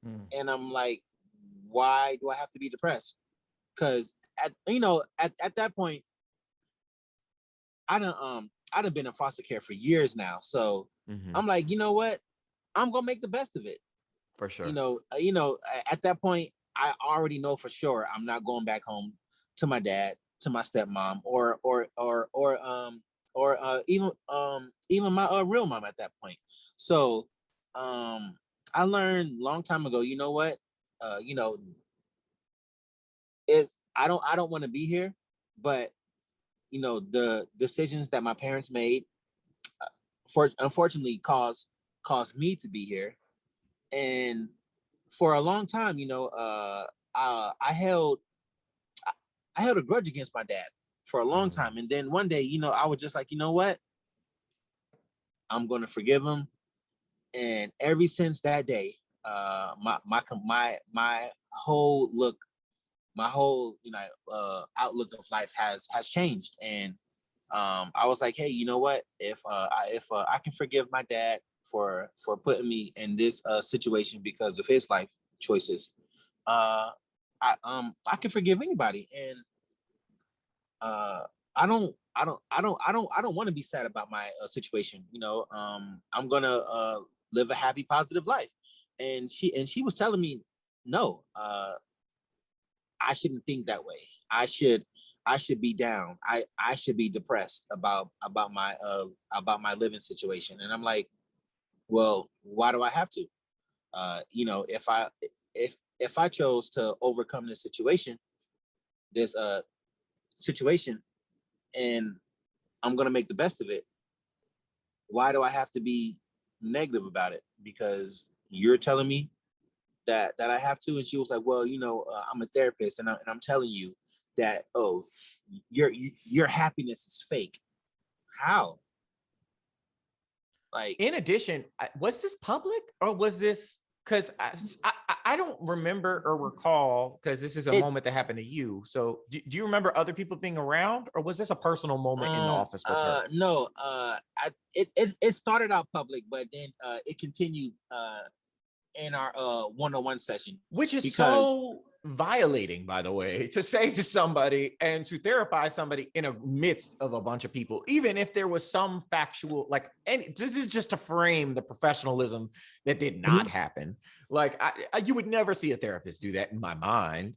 And I'm like, why do I have to be depressed? Because at that point, I done been in foster care for years now. So I'm like, you know what? I'm gonna make the best of it. For sure. At that point, I already know for sure I'm not going back home to my dad, to my stepmom, or even my real mom at that point. So I learned long time ago, you know what? It's I don't want to be here, but the decisions that my parents made for unfortunately caused me to be here. And for a long time, I held a grudge against my dad for a long time. And then one day, I was just like, you know what? I'm going to forgive him. And ever since that day, my whole look, my whole outlook of life has changed. And I was like, hey, you know what? If I can forgive my dad for putting me in this situation because of his life choices, I can forgive anybody. And I don't want to be sad about my situation. I'm gonna live a happy, positive life. And she was telling me, no, I shouldn't think that way. I should be down. I should be depressed about my living situation. And I'm like, well, why do I have to? If I chose to overcome this situation, and I'm gonna make the best of it, why do I have to be negative about it? Because you're telling me that I have to. And she was like, well, I'm a therapist, and I'm telling you that, oh, your happiness is fake. How? Like, in addition, was this public or was this, because I don't remember or recall, because this is a moment that happened to you. So do you remember other people being around, or was this a personal moment in the office with her? No, it started out public, but then it continued in our one-on-one session, Which is so violating, by the way, to say to somebody and to therapize somebody in a midst of a bunch of people, even if there was some factual, like, and this is just to frame the professionalism that did not happen. Like, you would never see a therapist do that in my mind.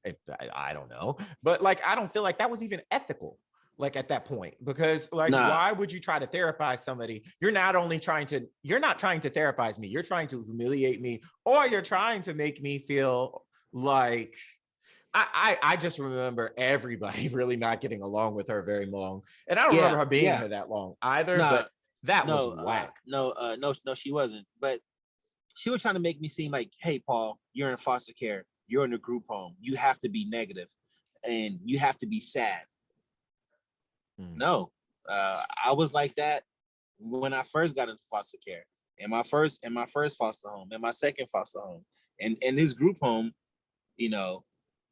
I don't know, but like, I don't feel like that was even ethical. Like at that point, because like, why would you try to therapize somebody? You're not trying to therapize me. You're trying to humiliate me, or you're trying to make me feel like I just remember everybody really not getting along with her very long. And I don't remember her being here that long either, but that was whack. No, she wasn't. But she was trying to make me seem like, hey, Paul, you're in foster care. You're in a group home. You have to be negative and you have to be sad. No, I was like that when I first got into foster care, in my first foster home, in my second foster home, and in this group home.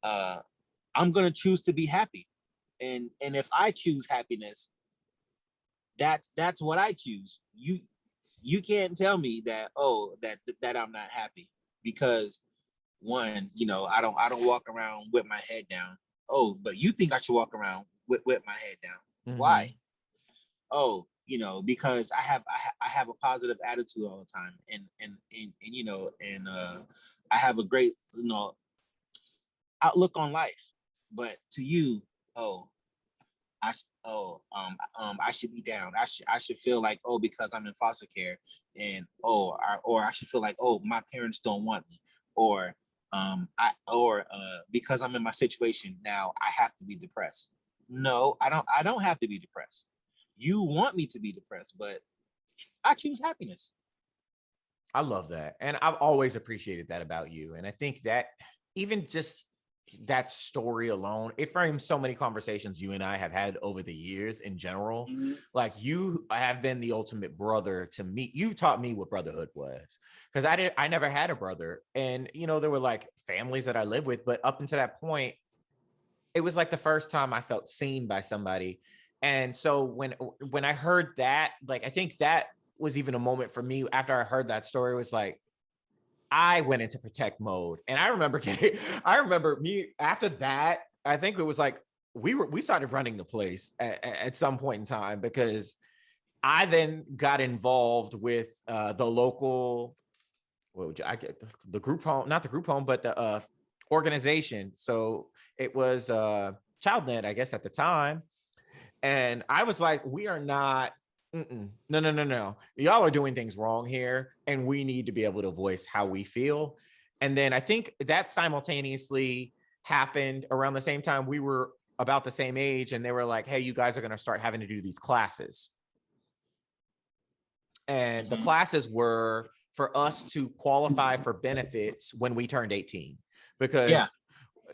I'm gonna choose to be happy, and if I choose happiness, that's what I choose. You can't tell me that, oh, that I'm not happy, because one, I don't walk around with my head down. Oh, but you think I should walk around with my head down? Why? Oh, because I have a positive attitude all the time, and I have a great outlook on life. But to you, oh, I should be down. I should feel like, oh, because I'm in foster care, and or I should feel like, oh, my parents don't want me, or because I'm in my situation now, I have to be depressed. No, I don't have to be depressed. You want me to be depressed, but I choose happiness. I love that. And I've always appreciated that about you. And I think that even just that story alone, it frames so many conversations you and I have had over the years in general. Mm-hmm. Like, you have been the ultimate brother to me. You taught me what brotherhood was, because I never had a brother. And, there were like families that I lived with, but up until that point, it was like the first time I felt seen by somebody. And so when I heard that, like, I think that was even a moment for me after I heard that story. It was like, I went into protect mode. And I remember me after that, I think it was like, we started running the place at some point in time, because I then got involved with the local, what would I get, the group home, not the group home, but the organization. So it was ChildNet, I guess, at the time. And I was like, we are not, no. Y'all are doing things wrong here. And we need to be able to voice how we feel. And then I think that simultaneously happened around the same time. We were about the same age, and they were like, hey, you guys are going to start having to do these classes. And the classes were for us to qualify for benefits when we turned 18, because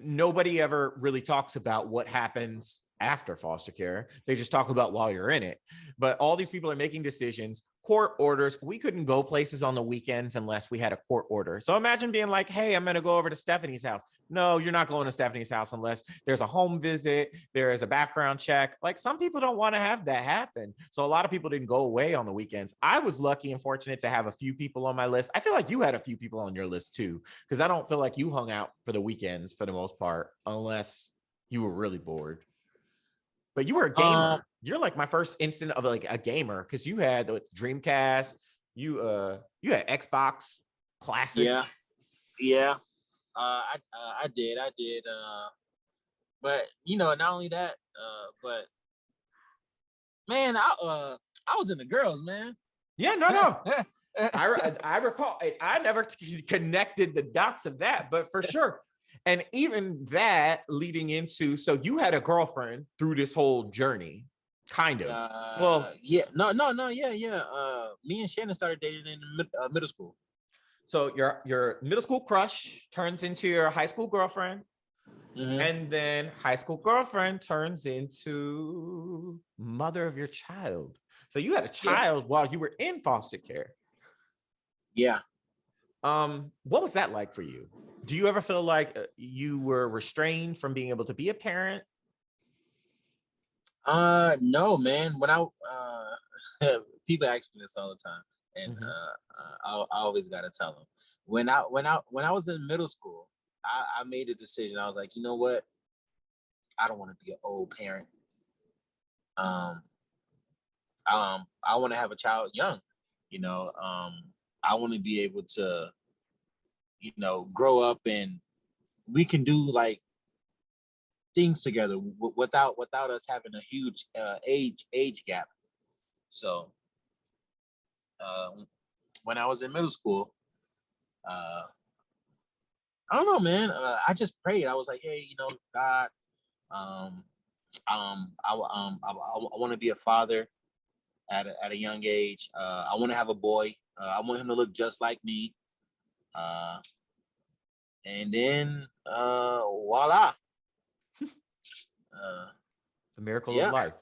nobody ever really talks about what happens after foster care. They just talk about while you're in it. But all these people are making decisions, court orders. We couldn't go places on the weekends unless we had a court order. So imagine being like, hey, I'm going to go over to Stephanie's house. No, you're not going to Stephanie's house unless there's a home visit, there is a background check. Like, some people don't want to have that happen. So a lot of people didn't go away on the weekends. I was lucky and fortunate to have a few people on my list. I feel like you had a few people on your list too, because I don't feel like you hung out for the weekends for the most part, unless you were really bored. But you were a gamer. You're like my first instant of like a gamer, because you had the Dreamcast, you had Xbox classics. Yeah. I did. But not only that, but man, I was in the girls, man. Yeah, no. I recall. I never connected the dots of that, but for sure. And even that leading into, so you had a girlfriend through this whole journey, kind of. Yeah. No, yeah. Me and Shannon started dating in middle school. So your middle school crush turns into your high school girlfriend. Mm-hmm. And then high school girlfriend turns into mother of your child. So you had a child while you were in foster care. Yeah. What was that like for you? Do you ever feel like you were restrained from being able to be a parent? No, man. When people ask me this all the time, and I always gotta tell them. When I was in middle school, I made a decision. I was like, you know what? I don't want to be an old parent. I want to have a child young. I want to be able to, grow up, and we can do like things together without us having a huge age gap. So when I was in middle school, I don't know, man. I just prayed. I was like, hey, God, I want to be a father at a young age. I want to have a boy. I want him to look just like me. And then voila. The miracle of life.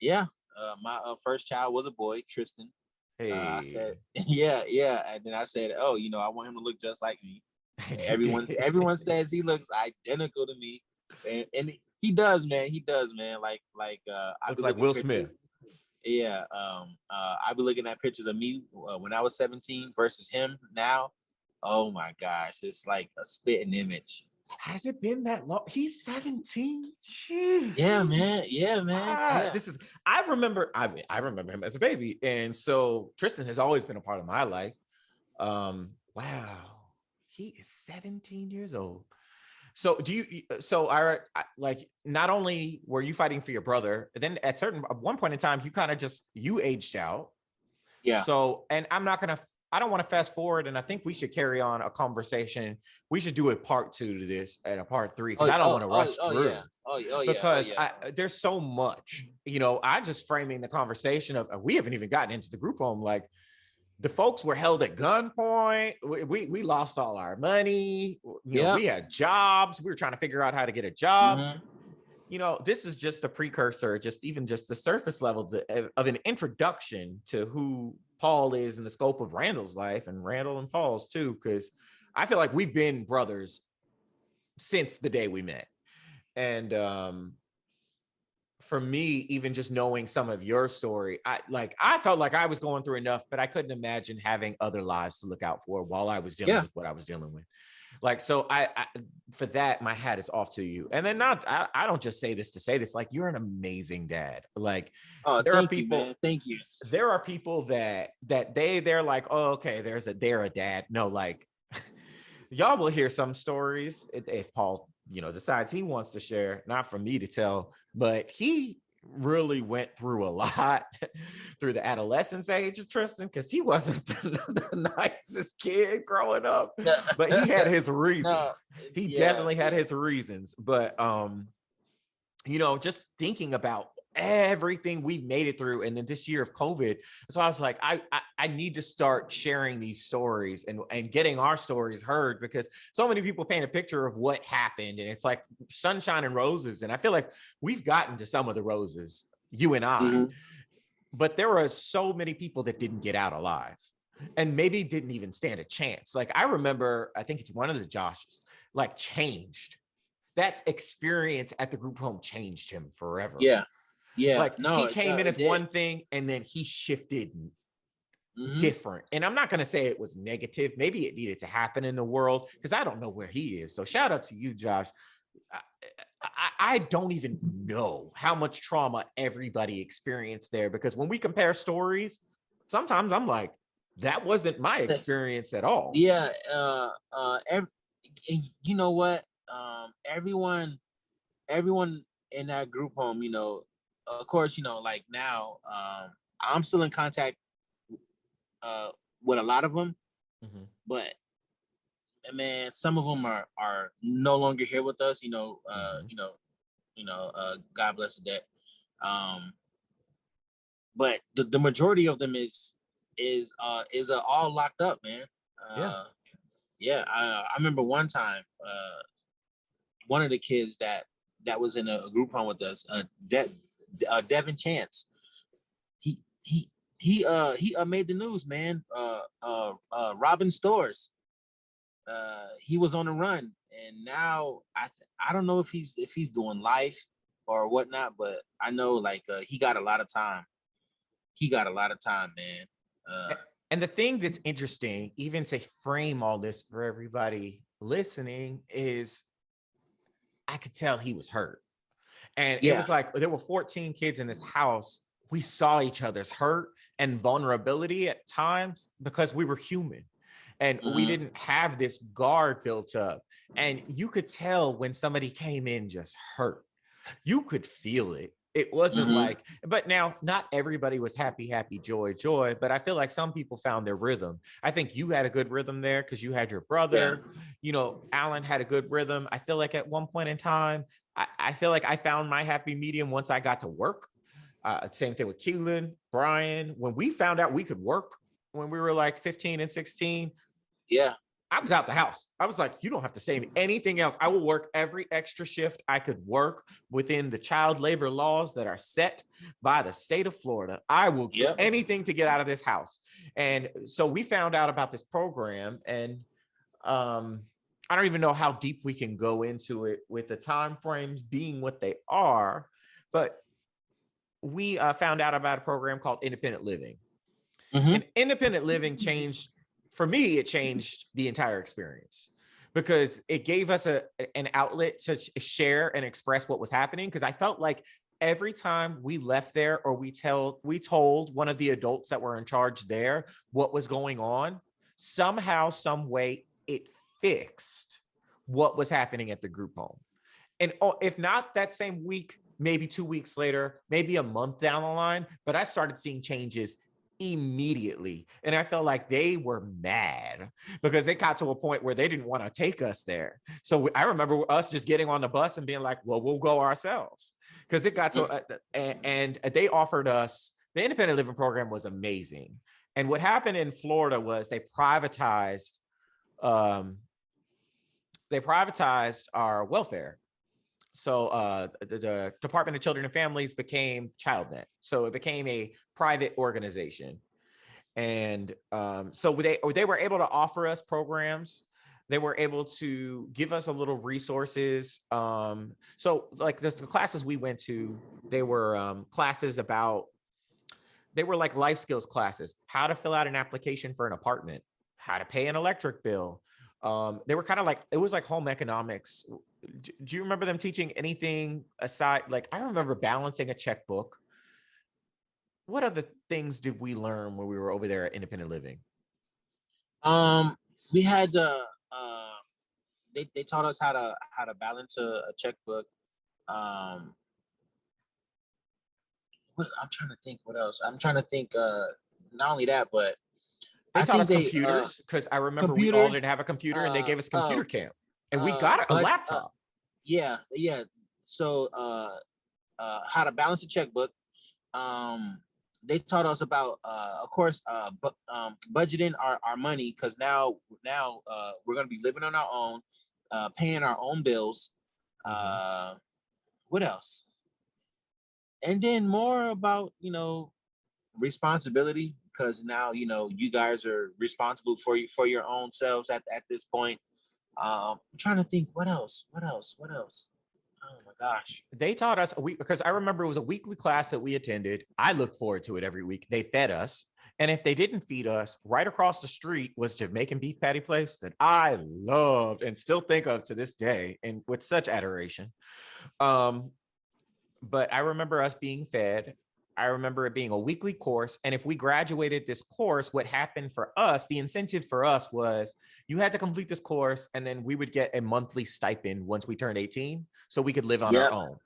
Yeah. My first child was a boy, Tristan. Hey. I said, yeah. And then I said, oh, I want him to look just like me. Everyone says he looks identical to me. And he does, man. Like looks like Will Smith. Yeah. I be looking at pictures of me when I was 17 versus him now. Oh my gosh, it's like a spitting image. Has it been that long? He's 17. Jeez. Yeah, man. Yeah, man. Yeah. This is. I remember. I remember him as a baby, and so Tristan has always been a part of my life. Wow, he is 17 years old. So do you? So like. Not only were you fighting for your brother, then at one point in time, you aged out. Yeah. So, and I don't want to fast forward, and I think we should carry on a conversation. We should do a part 2 to this and a part 3 because I don't want to rush through. Yeah. Oh, yeah. Because there's so much, I just framing the conversation of, we haven't even gotten into the group home. Like, the folks were held at gunpoint. We lost all our money. We had jobs. We were trying to figure out how to get a job. Mm-hmm. This is just the precursor, just the surface level of an introduction to who Paul is in the scope of Randal's life, and Randal and Paul's too, because I feel like we've been brothers since the day we met. And for me, even just knowing some of your story, I felt like I was going through enough, but I couldn't imagine having other lives to look out for while I was dealing with what I was dealing with. Like, so I for that, my hat is off to you. And then I don't just say this to say this, like, you're an amazing dad. Like, there are people, man. Thank you. There are people that they're like, oh, okay, they're a dad. No, like, y'all will hear some stories if Paul, decides he wants to share, not for me to tell, but he really went through a lot through the adolescence age of Tristan, because he wasn't the nicest kid growing up, but he had his reasons. He definitely had his reasons. But just thinking about everything we made it through, and then this year of COVID, so I was like, I need to start sharing these stories and getting our stories heard, because so many people paint a picture of what happened, and it's like sunshine and roses, and I feel like we've gotten to some of the roses, you and I, but there were so many people that didn't get out alive, and maybe didn't even stand a chance. Like, I remember, I think it's one of the Joshes, like, changed. That experience at the group home changed him forever. Yeah. Like, he came in as one thing, and then he shifted different. And I'm not going to say it was negative. Maybe it needed to happen in the world, because I don't know where he is. So shout out to you, Josh. I don't even know how much trauma everybody experienced there, because when we compare stories, sometimes I'm like, that wasn't my experience at all. Yeah. You know what? Everyone in that group home, of course, like now, I'm still in contact with a lot of them, but man, some of them are no longer here with us. God bless the dead. But the majority of them is all locked up, man. I remember one time, one of the kids that was in a group home with us, Devin Chance, he made the news, man. Robbing stores. He was on the run, and now I don't know if he's doing life or whatnot, but I know, like, he got a lot of time. He got a lot of time, man. And the thing that's interesting, even to frame all this for everybody listening, is I could tell he was hurt. And it was like, there were 14 kids in this house. We saw each other's hurt and vulnerability at times, because we were human, and we didn't have this guard built up. And you could tell when somebody came in just hurt. You could feel it. It wasn't like, but now not everybody was happy, joy. But I feel like some people found their rhythm. I think you had a good rhythm there, because you had your brother. Alan had a good rhythm. I feel like at one point in time, I feel like I found my happy medium once I got to work. Same thing with Keelan, Brian. When we found out we could work when we were like 15 and 16, I was out the house. I was like, you don't have to say anything else. I will work every extra shift I could work within the child labor laws that are set by the state of Florida. I will do anything to get out of this house. And so we found out about this program, and I don't even know how deep we can go into it with the time frames being what they are, but we found out about a program called Independent Living. And Independent Living changed, for me, it changed the entire experience, because it gave us an outlet to share and express what was happening. Because I felt like every time we left there, or we told one of the adults that were in charge there what was going on, somehow, some way, it fixed what was happening at the group home. And if not that same week, maybe 2 weeks later, maybe a month down the line, but I started seeing changes immediately. And I felt like they were mad because it got to a point where they didn't want to take us there. So I remember us just getting on the bus and being like, well, we'll go ourselves. Because it got to, and they offered us, the independent living program was amazing. And what happened in Florida was they privatized our welfare. So the Department of Children and Families became ChildNet. So it became a private organization. And so they were able to offer us programs. They were able to give us a little resources. So like the classes we went to, they were classes about, they were like life skills classes, how to fill out an application for an apartment, how to pay an electric bill. They were kind of like, it was like home economics. Do you remember them teaching anything aside? Like, I remember balancing a checkbook. What other things did we learn when we were over there at independent living? We had they taught us how to balance a checkbook. I'm trying to think what else. I'm trying to think. Not only that, but They I taught think us computers, because I remember we all didn't have a computer, and they gave us computer camp, and we got a laptop. Yeah. So how to balance a checkbook. They taught us about of course budgeting our money, because now we're gonna be living on our own, paying our own bills. What else? And then more about responsibility, because now you guys are responsible for your own selves at this point. I'm trying to think what else. Oh my gosh. They taught us because I remember it was a weekly class that we attended. I looked forward to it every week. They fed us. And if they didn't feed us, right across the street was Jamaican beef patty place that I loved and still think of to this day, and with such adoration. But I remember us being fed. I remember it being a weekly course. And if we graduated this course, what happened for us, the incentive for us was you had to complete this course, and then we would get a monthly stipend once we turned 18, so we could live on our own.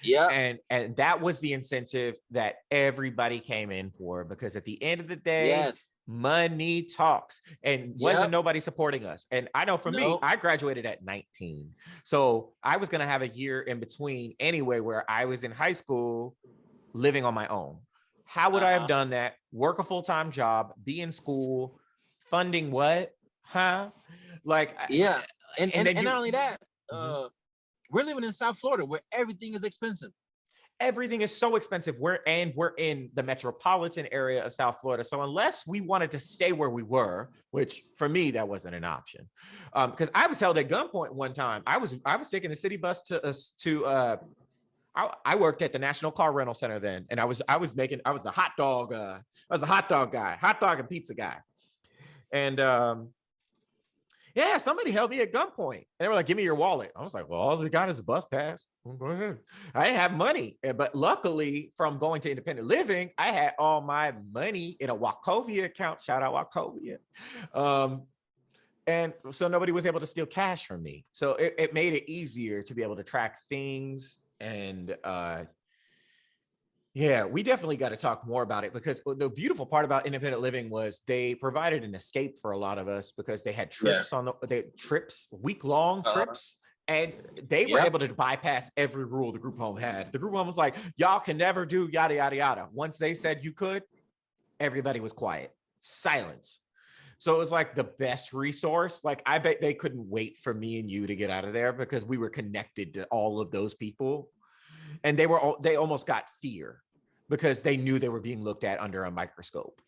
Yeah. And that was the incentive that everybody came in for, because at the end of the day, Yes. money talks, and wasn't nobody supporting us. And I know for me, I graduated at 19. So I was going to have a year in between anyway, where I was in high school living on my own. How would I have done that? Work a full-time job, be in school, funding what? Like, yeah. And not only that, we're living in South Florida where everything is expensive. Everything is so expensive. We're in the metropolitan area of South Florida. So unless we wanted to stay where we were, which for me, that wasn't an option. Because I was held at gunpoint one time. I was taking the city bus I worked at the National Car Rental Center then, and I was the hot dog guy, hot dog and pizza guy. And somebody held me at gunpoint, and they were like, "Give me your wallet." I was like, "Well, all I got is a bus pass. Well, go ahead." I didn't have money, but luckily, from going to independent living, I had all my money in a Wachovia account. Shout out Wachovia. And so nobody was able to steal cash from me. So it made it easier to be able to track things. And we definitely got to talk more about it, because the beautiful part about independent living was they provided an escape for a lot of us, because they had trips week-long trips. And they were able to bypass every rule the group home had. The group home was like, y'all can never do yada, yada, yada. Once they said you could, everybody was quiet. Silence. So it was like the best resource. Like, I bet they couldn't wait for me and you to get out of there, because we were connected to all of those people. And they almost got fear, because they knew they were being looked at under a microscope.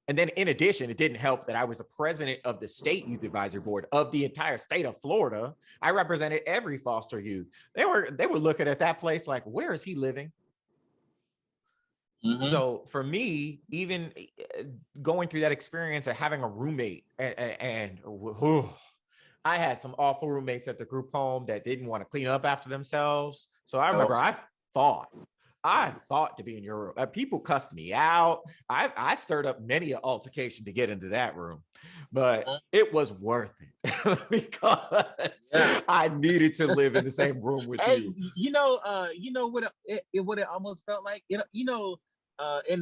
And then in addition, it didn't help that I was the president of the state youth advisory board of the entire state of Florida. I represented every foster youth. They were looking at that place like, where is he living? So for me, even going through that experience of having a roommate and I had some awful roommates at the group home that didn't want to clean up after themselves. So I remember thought I thought to be in your room. People cussed me out. I stirred up many an altercation to get into that room, but it was worth it because I needed to live in the same room with you. You know what it almost felt like. In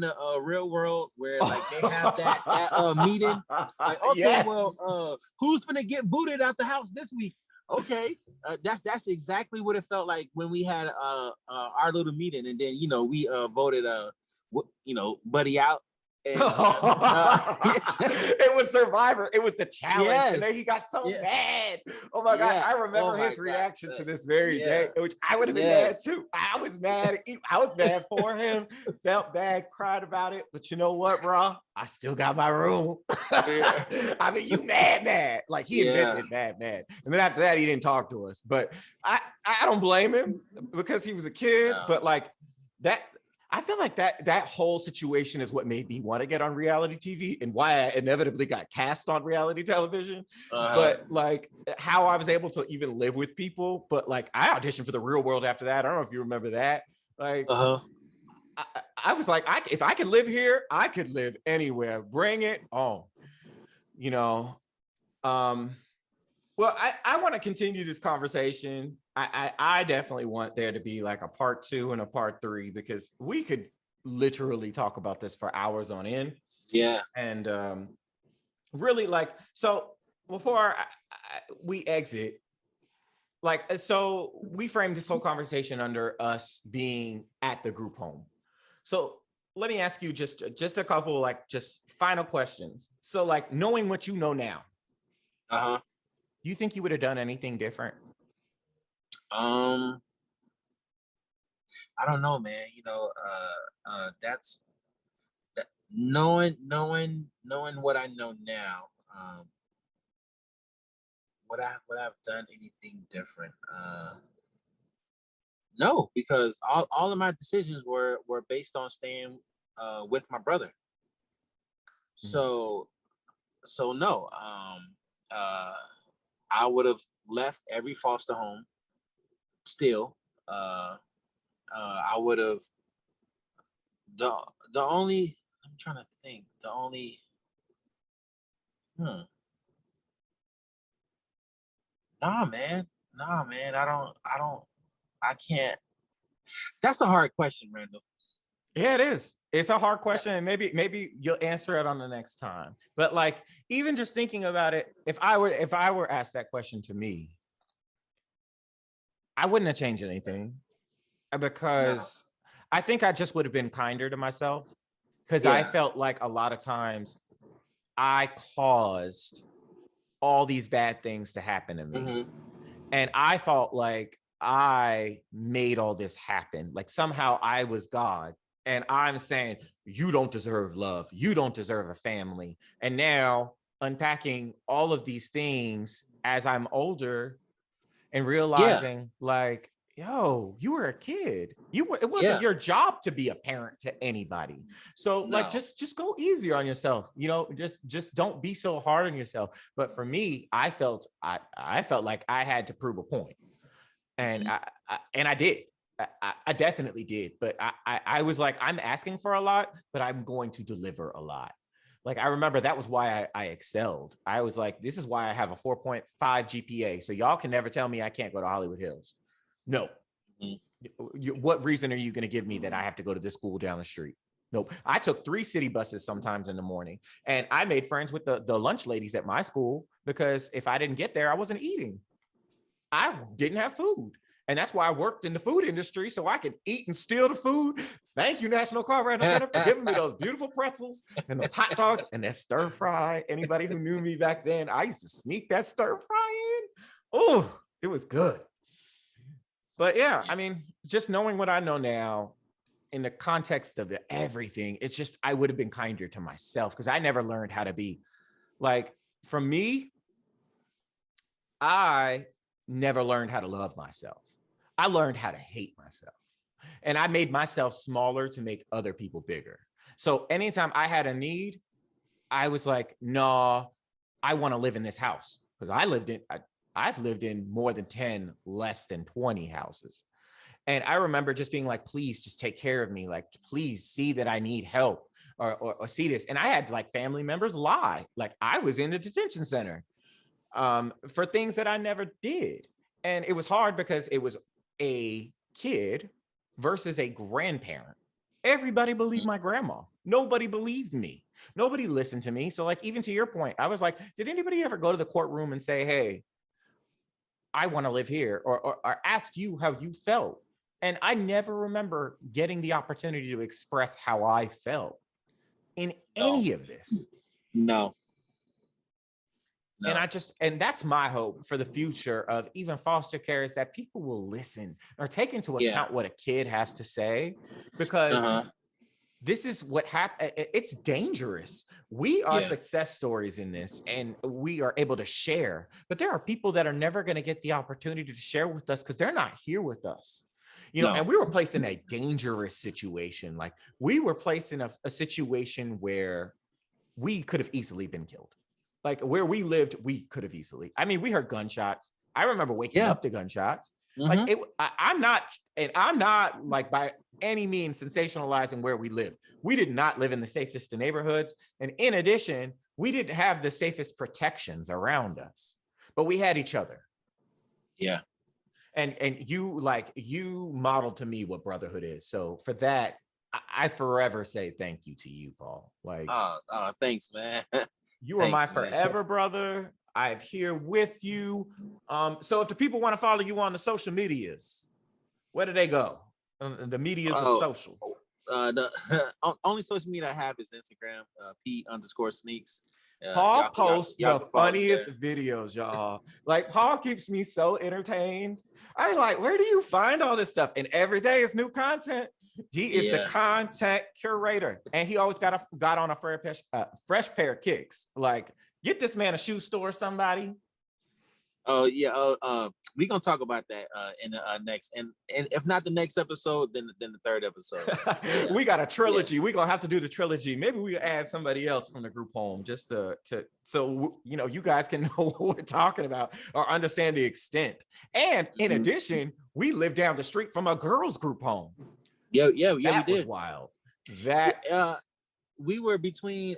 the real world where like they have that meeting. Like, okay, yes. Well, who's gonna get booted out the house this week? Okay, that's exactly what it felt like when we had our little meeting, and then we voted Buddy out. And, it was Survivor. It was the challenge, yes. And then he got so mad. Oh my God! I remember his reaction to this very day, which I would have been mad too. I was mad. I was mad for him. Felt bad, cried about it. But you know what, bro? I still got my room. I mean, you mad. Like he admitted mad. And then after that, he didn't talk to us. But I don't blame him because he was a kid. No. But like that. I feel like that whole situation is what made me want to get on reality TV and why I inevitably got cast on reality television. But like how I was able to even live with people. But like I auditioned for The Real World after that. I don't know if you remember that. Like I was like, if I could live here, I could live anywhere. Bring it on. Well, I want to continue this conversation. I definitely want there to be like a part 2 and a part 3 because we could literally talk about this for hours on end. Yeah. And really like, so before we exit, like, so we framed this whole conversation under us being at the group home. So let me ask you just a couple, like just final questions. So like knowing what you know now, you think you would have done anything different? I don't know, man. That's that knowing what I know now. Would I have done anything different? No, because all of my decisions were based on staying with my brother. So no. I would have left every foster home. Still, I would have. The only, I'm trying to think. The only. Nah, man. I can't. That's a hard question, Randall. Yeah, it is. It's a hard question, and maybe you'll answer it on the next time. But like, even just thinking about it, if I were asked that question to me, I wouldn't have changed anything because I think I just would have been kinder to myself because I felt like a lot of times I caused all these bad things to happen to me, and I felt like I made all this happen. Like somehow I was God. And I'm saying, you don't deserve love. You don't deserve a family. And now unpacking all of these things as I'm older and realizing like, yo, you were a kid. It wasn't your job to be a parent to anybody. So like, just go easier on yourself. Just don't be so hard on yourself. But for me, I felt like I had to prove a point. And I did. I definitely did, but I was like, I'm asking for a lot, but I'm going to deliver a lot. Like, I remember that was why I excelled. I was like, this is why I have a 4.5 GPA. So y'all can never tell me I can't go to Hollywood Hills. No. What reason are you going to give me that I have to go to this school down the street? Nope. I took 3 city buses sometimes in the morning, and I made friends with the lunch ladies at my school because if I didn't get there, I wasn't eating. I didn't have food. And that's why I worked in the food industry, so I could eat and steal the food. Thank you, National Car Rental Center, for giving me those beautiful pretzels and those hot dogs and that stir fry. Anybody who knew me back then, I used to sneak that stir fry in. Oh, it was good. But yeah, I mean, just knowing what I know now in the context of everything, it's just, I would have been kinder to myself because I never learned how to be like, for me, I never learned how to love myself. I learned how to hate myself. And I made myself smaller to make other people bigger. So anytime I had a need, I was like, no, I want to live in this house. Because I've lived in more than 10, less than 20 houses. And I remember just being like, please just take care of me. Like, please see that I need help or see this. And I had like family members lie. Like I was in the detention center for things that I never did. And it was hard because it was a kid versus a grandparent. Everybody believed my grandma. Nobody believed me. Nobody listened to me. So like, even to your point, I was like, did anybody ever go to the courtroom and say, hey, I want to live here, or ask you how you felt? And I never remember getting the opportunity to express how I felt in any of this. No. And that's my hope for the future of even foster care, is that people will listen or take into account what a kid has to say, because this is what happened. It's dangerous. We are success stories in this, and we are able to share, but there are people that are never going to get the opportunity to share with us because they're not here with us. And we were placed in a dangerous situation. Like we were placed in a situation where we could have easily been killed. Like where we lived, we could have easily. I mean, we heard gunshots. I remember waking up to gunshots. Like I'm not like by any means sensationalizing where we live. We did not live in the safest of neighborhoods. And in addition, we didn't have the safest protections around us, but we had each other. Yeah. And you modeled to me what brotherhood is. So for that, I forever say thank you to you, Paul. Like, thanks, man. You are my forever brother. I'm here with you. So if the people want to follow you on the social medias, where do they go? The medias of social. The only social media I have is Instagram, P_sneaks. Paul posts the funniest videos, y'all. Like Paul keeps me so entertained. I'm like, where do you find all this stuff? And every day is new content. He is the content curator, and he always got on a fresh pair of kicks. Like, get this man a shoe store, somebody. Oh yeah, we gonna talk about that in the next, and if not the next episode, then the third episode. We got a trilogy. We're gonna have to do the trilogy. Maybe we add somebody else from the group home just to so you guys can know what we're talking about or understand the extent. And in addition, we live down the street from a girls group home. Yeah, that we did. Was wild. That we were between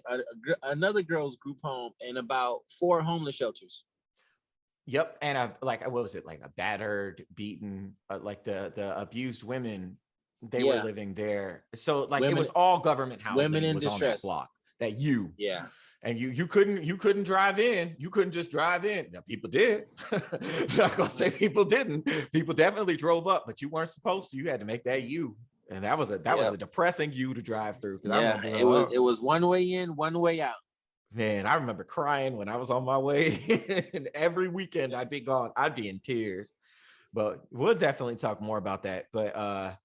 another girls group home and about 4 homeless shelters. Yep, and what was it, like a battered, beaten, like the abused women, they were living there. So like women, it was all government housing. Women in was distress. On that block that yeah. And you couldn't drive in. You couldn't just drive in. Now people did. I'm not gonna say people didn't. People definitely drove up, but you weren't supposed to. You had to make that U. And that was a depressing U to drive through. Yeah, it was one way in, one way out. Man, I remember crying when I was on my way. And every weekend I'd be gone. I'd be in tears. But we'll definitely talk more about that. But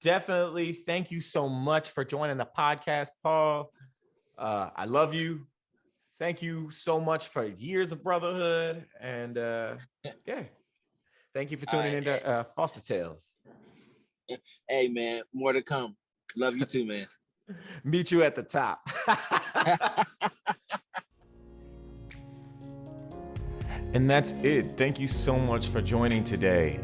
definitely thank you so much for joining the podcast, Paul. I love you. Thank you so much for years of brotherhood. And thank you for tuning into Foster Tales. Hey, man, more to come. Love you too, man. Meet you at the top. And that's it. Thank you so much for joining today.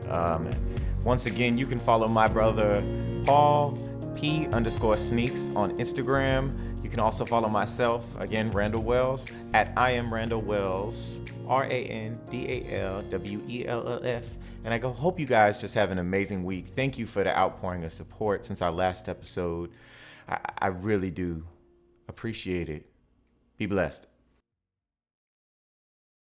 Once again, you can follow my brother Paul P_sneaks on Instagram. You can also follow myself, again, Randal Wells, at I am Randal Wells, RANDALWELLS. And I hope you guys just have an amazing week. Thank you for the outpouring of support since our last episode. I really do appreciate it. Be blessed.